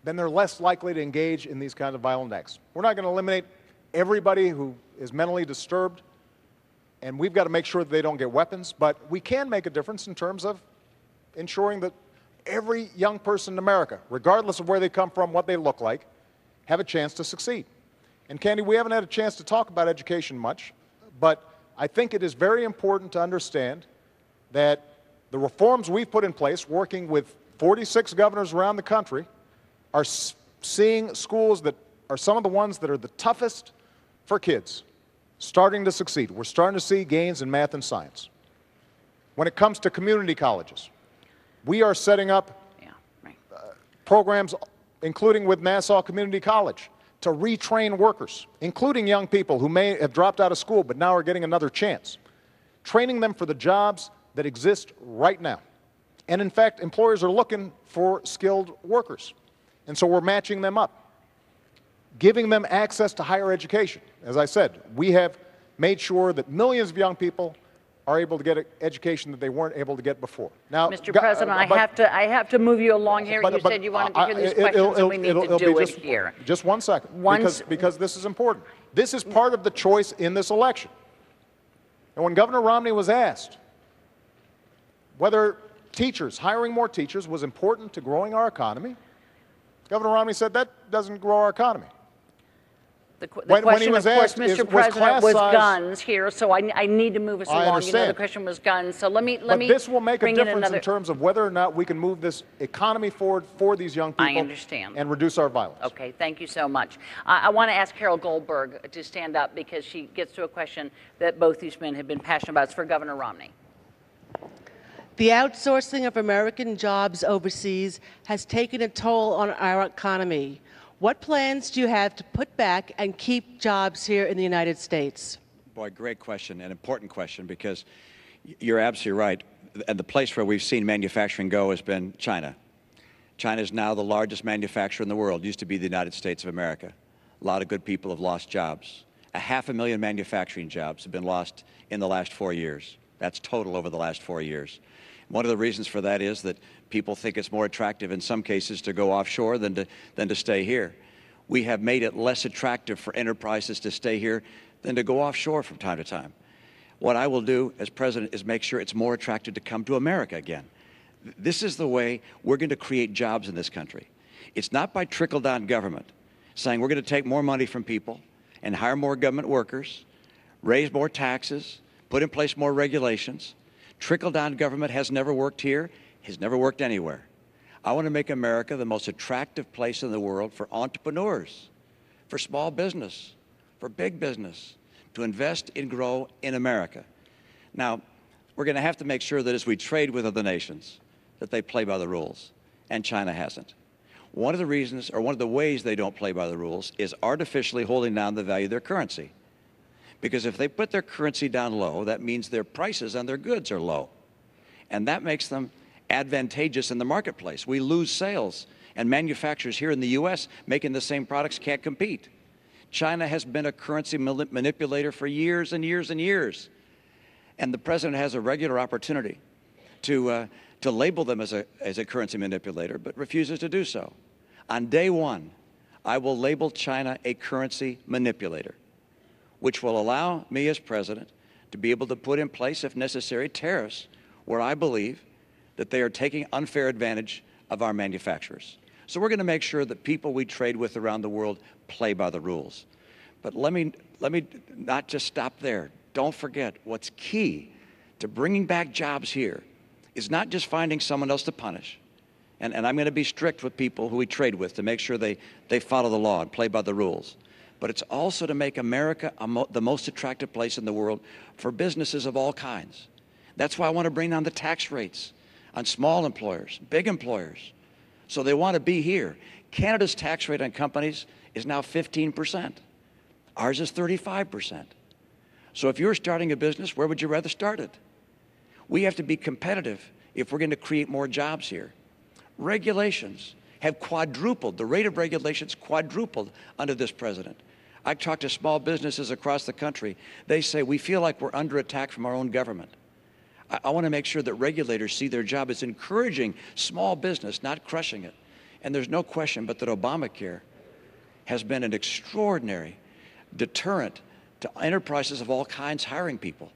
then they're less likely to engage in these kinds of violent acts. We're not going to eliminate everybody who is mentally disturbed, and we've got to make sure that they don't get weapons, but we can make a difference in terms of ensuring that every young person in America, regardless of where they come from, what they look like, have a chance to succeed. And Candy, we haven't had a chance to talk about education much, but I think it is very important to understand that the reforms we've put in place, working with 46 governors around the country, are seeing schools that are some of the ones that are the toughest for kids starting to succeed. We're starting to see gains in math and science. When it comes to community colleges, we are setting up programs, including with Nassau Community College, to retrain workers, including young people who may have dropped out of school but now are getting another chance, training them for the jobs that exist right now. And in fact, employers are looking for skilled workers. And so we're matching them up, giving them access to higher education. As I said, we have made sure that millions of young people are able to get an education that they weren't able to get before. Now, Mr. President, I have to move you along here. You said you wanted to hear these questions, and we need to do it here. Just one second, because this is important. This is part of the choice in this election. And when Governor Romney was asked whether hiring more teachers was important to growing our economy, Governor Romney said that doesn't grow our economy. The When he question, was of course, asked, Mr. was President, class was size- guns here, so I need to move us I along. You know, understand. the question was guns. So let me But this will make a bring in difference another. in terms of whether or not we can move this economy forward for these young people. I understand. And reduce our violence. Okay, thank you so much. I want to ask Carol Goldberg to stand up because she gets to a question that both these men have been passionate about. It's for Governor Romney. The outsourcing of American jobs overseas has taken a toll on our economy. What plans do you have to put back and keep jobs here in the United States? Boy, great question, an important question, because you're absolutely right. And the place where we've seen manufacturing go has been China. China is now the largest manufacturer in the world. It used to be the United States of America. A lot of good people have lost jobs. 500,000 manufacturing jobs have been lost in the last 4 years. That's total over the last 4 years. One of the reasons for that is that people think it's more attractive in some cases to go offshore than to stay here. We have made it less attractive for enterprises to stay here than to go offshore from time to time. What I will do as president is make sure it's more attractive to come to America again. This is the way we're going to create jobs in this country. It's not by trickle-down government, saying we're going to take more money from people and hire more government workers, raise more taxes, put in place more regulations. Trickle-down government has never worked here, has never worked anywhere. I want to make America the most attractive place in the world for entrepreneurs, for small business, for big business, to invest and grow in America. Now, we're going to have to make sure that as we trade with other nations, that they play by the rules, and China hasn't. One of the reasons, or one of the ways they don't play by the rules, is artificially holding down the value of their currency. Because if they put their currency down low, that means their prices on their goods are low. And that makes them advantageous in the marketplace. We lose sales, and manufacturers here in the U.S. making the same products can't compete. China has been a currency manipulator for years and years and years. And the president has a regular opportunity to label them as a currency manipulator, but refuses to do so. On day one, I will label China a currency manipulator, which will allow me as president to be able to put in place, if necessary, tariffs where I believe that they are taking unfair advantage of our manufacturers. So we're going to make sure that people we trade with around the world play by the rules. But let me not just stop there. Don't forget, what's key to bringing back jobs here is not just finding someone else to punish. And I'm going to be strict with people who we trade with to make sure they follow the law and play by the rules. But it's also to make America the most attractive place in the world for businesses of all kinds. That's why I want to bring down the tax rates on small employers, big employers, so they want to be here. Canada's tax rate on companies is now 15%. Ours is 35%. So if you're starting a business, where would you rather start it? We have to be competitive if we're going to create more jobs here. Regulations have quadrupled. The rate of regulations quadrupled under this president. I talk to small businesses across the country. They say, we feel like we're under attack from our own government. I want to make sure that regulators see their job as encouraging small business, not crushing it. And there's no question but that Obamacare has been an extraordinary deterrent to enterprises of all kinds hiring people.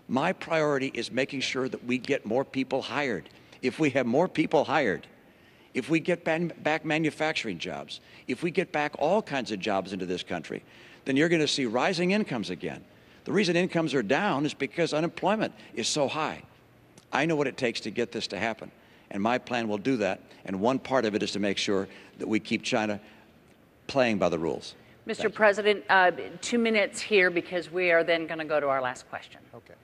My priority is making sure that we get more people hired. If we have more people hired, if we get back manufacturing jobs, if we get back all kinds of jobs into this country, then you're going to see rising incomes again. The reason incomes are down is because unemployment is so high. I know what it takes to get this to happen, and my plan will do that, and one part of it is to make sure that we keep China playing by the rules. Mr. President, 2 minutes here because we are then going to go to our last question. Okay.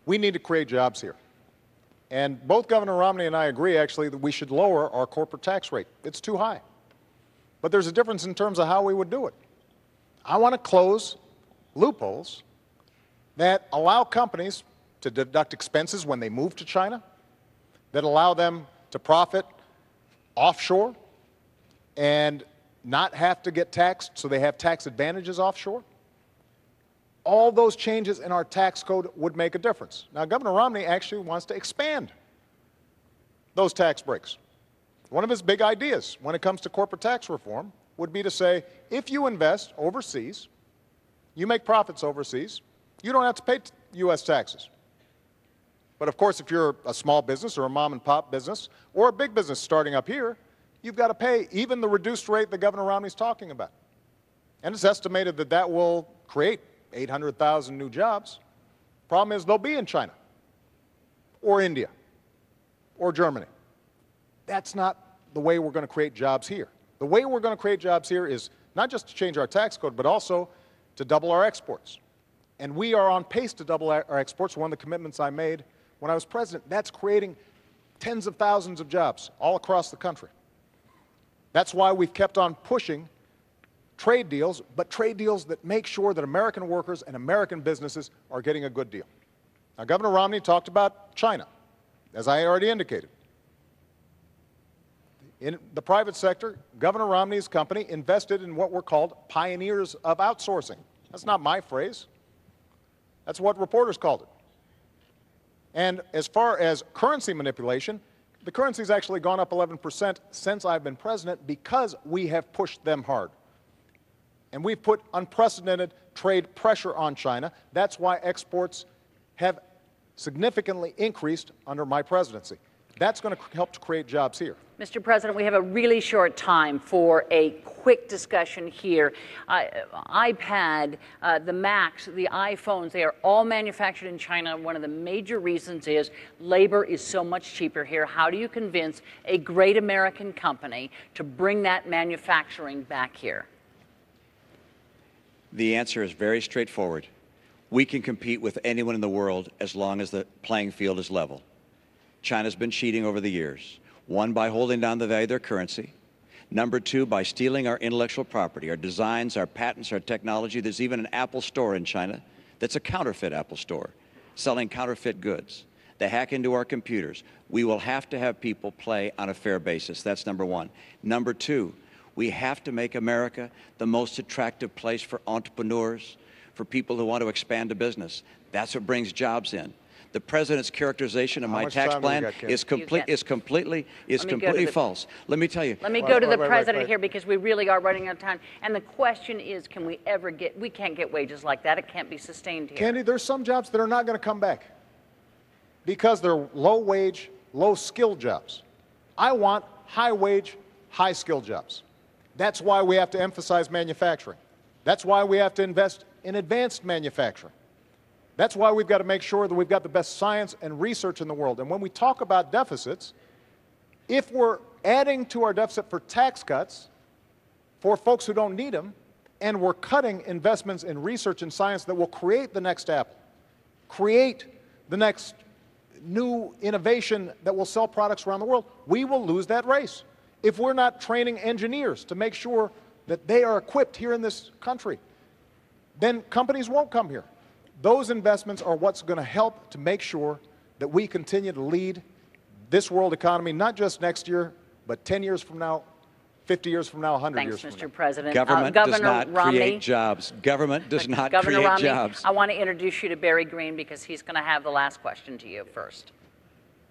We need to create jobs here. And both Governor Romney and I agree, actually, that we should lower our corporate tax rate. It's too high. But there's a difference in terms of how we would do it. I want to close loopholes that allow companies to deduct expenses when they move to China, that allow them to profit offshore and not have to get taxed, so they have tax advantages offshore. All those changes in our tax code would make a difference. Now, Governor Romney actually wants to expand those tax breaks. One of his big ideas when it comes to corporate tax reform would be to say, if you invest overseas, you make profits overseas, you don't have to pay U.S. taxes. But of course, if you're a small business or a mom and pop business or a big business starting up here, you've got to pay even the reduced rate that Governor Romney's talking about. And it's estimated that that will create 800,000 new jobs. Problem is, they'll be in China or India or Germany. That's not the way we're going to create jobs here. The way we're going to create jobs here is not just to change our tax code, but also to double our exports. And we are on pace to double our exports. One of the commitments I made when I was president, that's creating tens of thousands of jobs all across the country. That's why we've kept on pushing trade deals, but trade deals that make sure that American workers and American businesses are getting a good deal. Now, Governor Romney talked about China, as I already indicated. In the private sector, Governor Romney's company invested in what were called pioneers of outsourcing. That's not my phrase. That's what reporters called it. And as far as currency manipulation, the currency's actually gone up 11% since I've been president because we have pushed them hard. And we've put unprecedented trade pressure on China. That's why exports have significantly increased under my presidency. That's going to help to create jobs here. Mr. President, we have a really short time for a quick discussion here. iPad, the Macs, the iPhones, they are all manufactured in China. One of the major reasons is labor is so much cheaper here. How do you convince a great American company to bring that manufacturing back here? The answer is very straightforward. We can compete with anyone in the world as long as the playing field is level. China's been cheating over the years. One, by holding down the value of their currency. Number two, by stealing our intellectual property, our designs, our patents, our technology. There's even an Apple store in China that's a counterfeit Apple store, selling counterfeit goods. They hack into our computers. We will have to have people play on a fair basis. That's number one. Number two, we have to make America the most attractive place for entrepreneurs, for people who want to expand a business. That's what brings jobs in. The president's characterization of my tax plan is completely false. Let me tell you. Let me go to the president here because we really are running out of time. And the question is, can we ever get, we can't get wages like that. It can't be sustained here. Candy, there's some jobs that are not going to come back because they're low-wage, low-skill jobs. I want high-wage, high-skill jobs. That's why we have to emphasize manufacturing. That's why we have to invest in advanced manufacturing. That's why we've got to make sure that we've got the best science and research in the world. And when we talk about deficits, if we're adding to our deficit for tax cuts for folks who don't need them, and we're cutting investments in research and science that will create the next Apple, create the next new innovation that will sell products around the world, we will lose that race. If we're not training engineers to make sure that they are equipped here in this country, then companies won't come here. Those investments are what's going to help to make sure that we continue to lead this world economy, not just next year, but 10 years from now, 50 years from now, 100 years from now. Thanks, Mr. President. Government does not Romney, create jobs. Government does not Governor create Romney, jobs. I want to introduce you to Barry Green because he's going to have the last question to you first.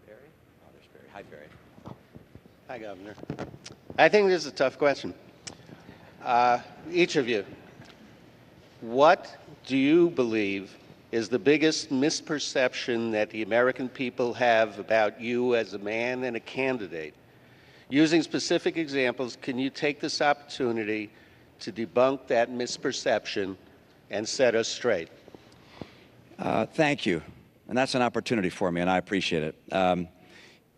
Barry? Oh, there's Barry. Hi, Barry. Hi, Governor. I think this is a tough question. Each of you, what do you believe is the biggest misperception that the American people have about you as a man and a candidate? Using specific examples, can you take this opportunity to debunk that misperception and set us straight? Thank you. And that's an opportunity for me, and I appreciate it.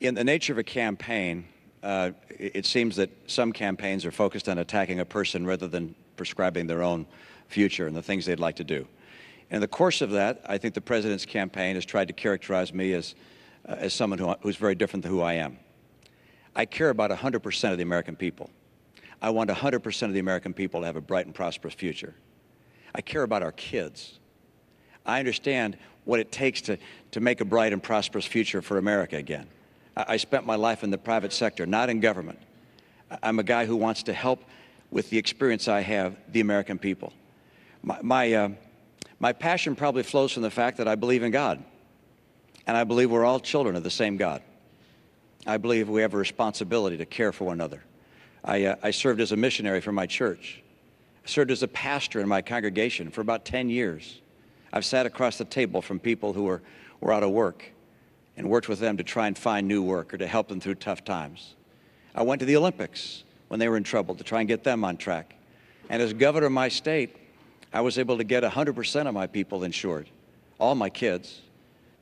In the nature of a campaign, it seems that some campaigns are focused on attacking a person rather than prescribing their own future and the things they'd like to do. In the course of that, I think the president's campaign has tried to characterize me as someone who's very different than who I am. I care about 100% of the American people. I want 100% of the American people to have a bright and prosperous future. I care about our kids. I understand what it takes to make a bright and prosperous future for America again. I spent my life in the private sector, not in government. I'm a guy who wants to help with the experience I have, the American people. My passion probably flows from the fact that I believe in God, and I believe we're all children of the same God. I believe we have a responsibility to care for one another. I served as a missionary for my church. I served as a pastor in my congregation for about 10 years. I've sat across the table from people who were out of work and worked with them to try and find new work or to help them through tough times. I went to the Olympics when they were in trouble to try and get them on track. And as governor of my state, I was able to get 100% of my people insured, all my kids,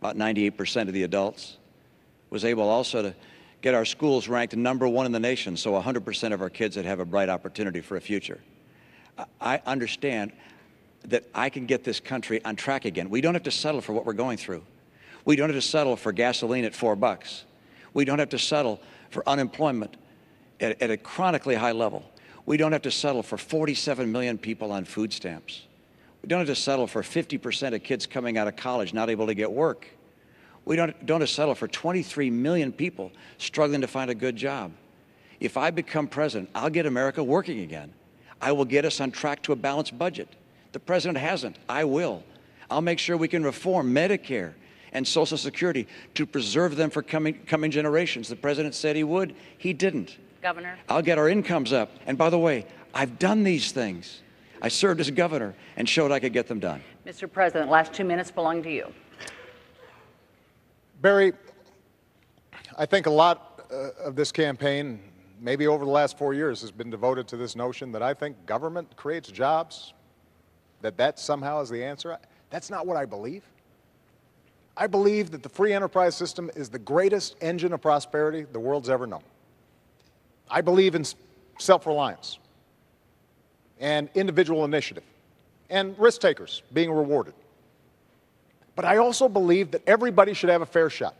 about 98% of the adults. Was able also to get our schools ranked #1 in the nation, so 100% of our kids would have a bright opportunity for a future. I understand that I can get this country on track again. We don't have to settle for what we're going through. We don't have to settle for gasoline at $4. We don't have to settle for unemployment at a chronically high level. We don't have to settle for 47 million people on food stamps. We don't have to settle for 50% of kids coming out of college not able to get work. We don't have to settle for 23 million people struggling to find a good job. If I become president, I'll get America working again. I will get us on track to a balanced budget. The president hasn't. I will. I'll make sure we can reform Medicare and Social Security to preserve them for coming generations. The president said he would. He didn't. Governor. I'll get our incomes up. And by the way, I've done these things. I served as governor and showed I could get them done. Mr. President, last 2 minutes belong to you. Barry, I think a lot of this campaign, maybe over the last 4 years, has been devoted to this notion that I think government creates jobs, that somehow is the answer. That's not what I believe. I believe that the free enterprise system is the greatest engine of prosperity the world's ever known. I believe in self-reliance and individual initiative and risk takers being rewarded. But I also believe that everybody should have a fair shot.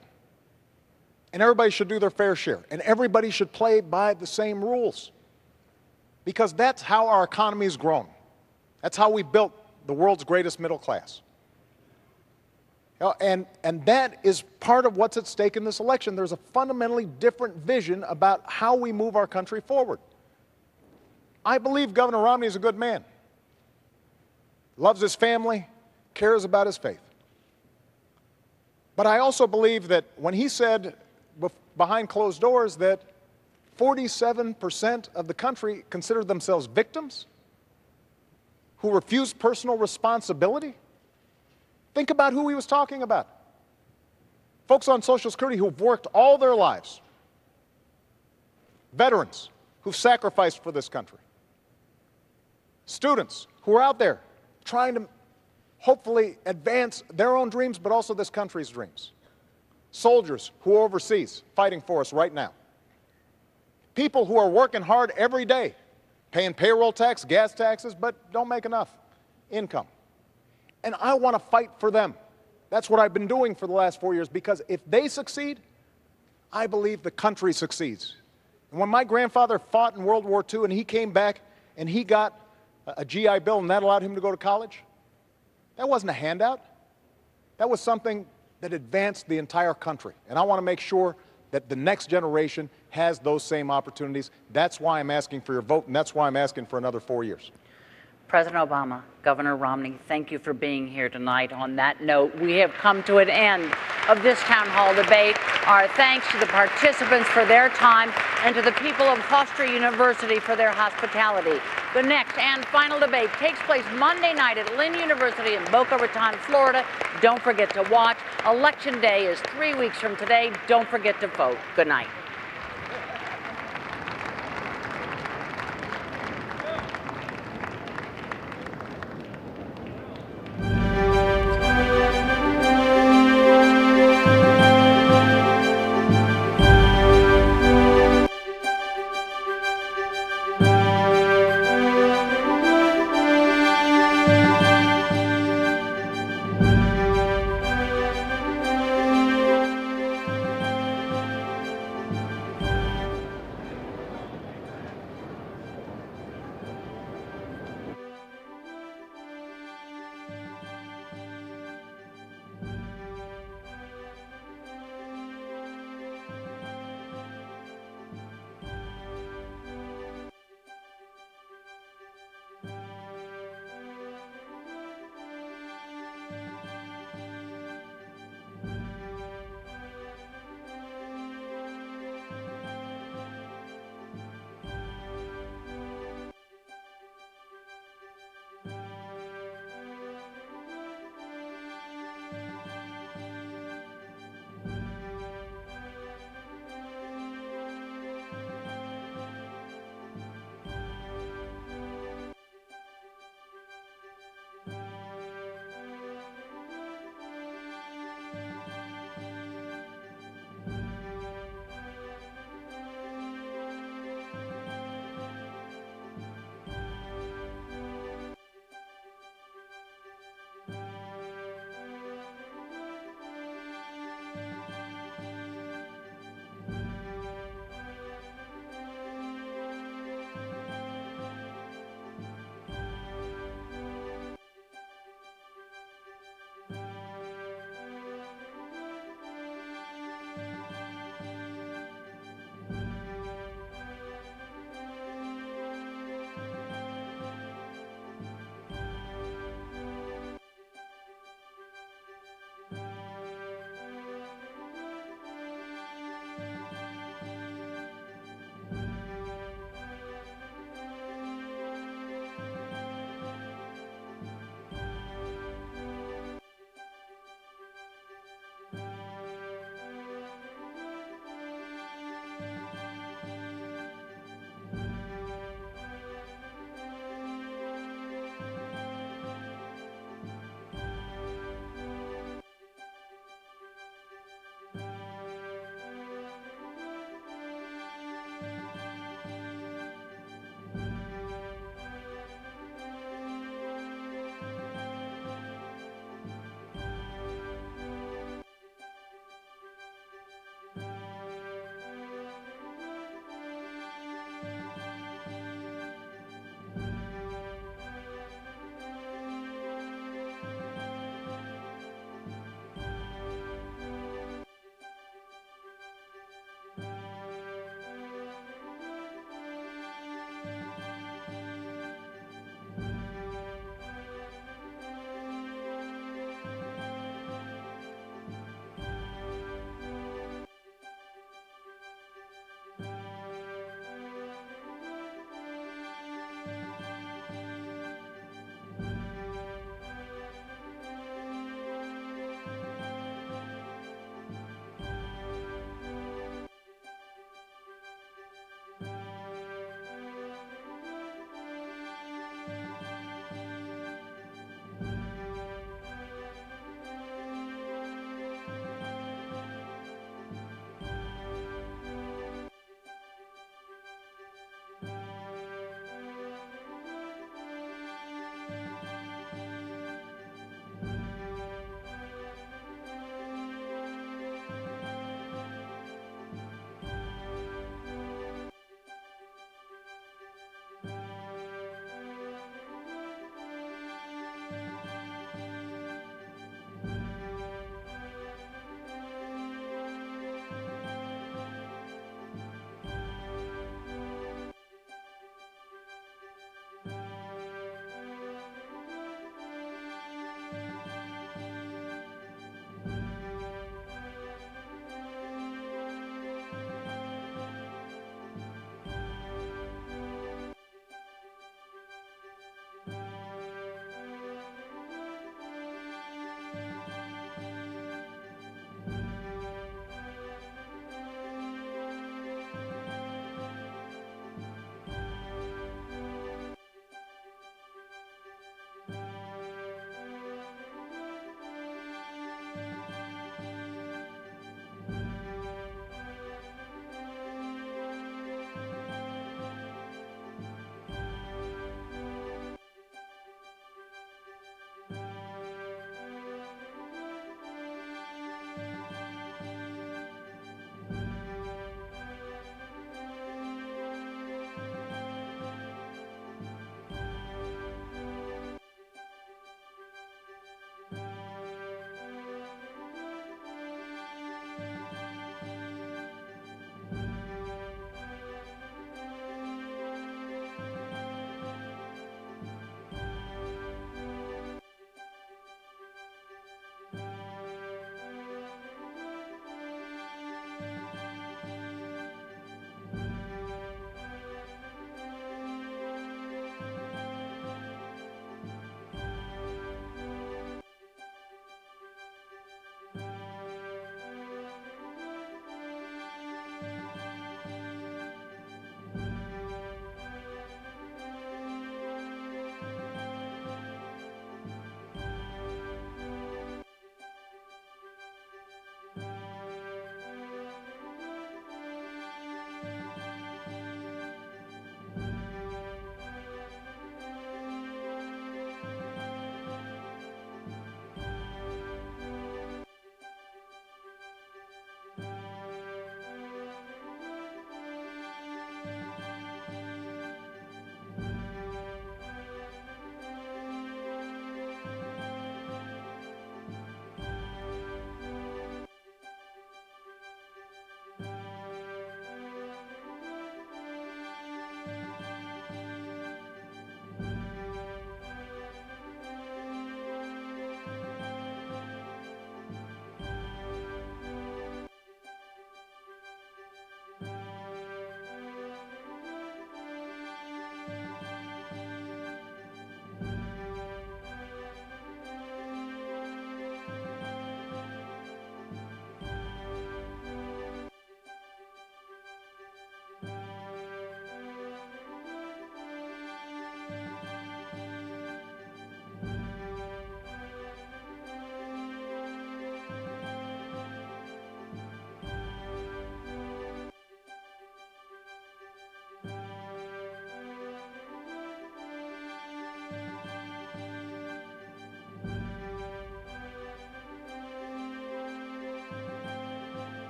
And everybody should do their fair share. And everybody should play by the same rules. Because that's how our economy has grown. That's how we built the world's greatest middle class. And that is part of what's at stake in this election. There's a fundamentally different vision about how we move our country forward. I believe Governor Romney is a good man. Loves his family, cares about his faith. But I also believe that when he said behind closed doors that 47% of the country consider themselves victims who refuse personal responsibility, think about who he was talking about. Folks on Social Security who've worked all their lives. Veterans who've sacrificed for this country. Students who are out there trying to hopefully advance their own dreams, but also this country's dreams. Soldiers who are overseas fighting for us right now. People who are working hard every day, paying payroll tax, gas taxes, but don't make enough income. And I want to fight for them. That's what I've been doing for the last 4 years, because if they succeed, I believe the country succeeds. And when my grandfather fought in World War II and he came back and he got a GI Bill and that allowed him to go to college, that wasn't a handout. That was something that advanced the entire country. And I want to make sure that the next generation has those same opportunities. That's why I'm asking for your vote, and that's why I'm asking for another 4 years. President Obama, Governor Romney, thank you for being here tonight. On that note, we have come to an end of this town hall debate. Our thanks to the participants for their time and to the people of Hofstra University for their hospitality. The next and final debate takes place Monday night at Lynn University in Boca Raton, Florida. Don't forget to watch. Election Day is 3 weeks from today. Don't forget to vote. Good night.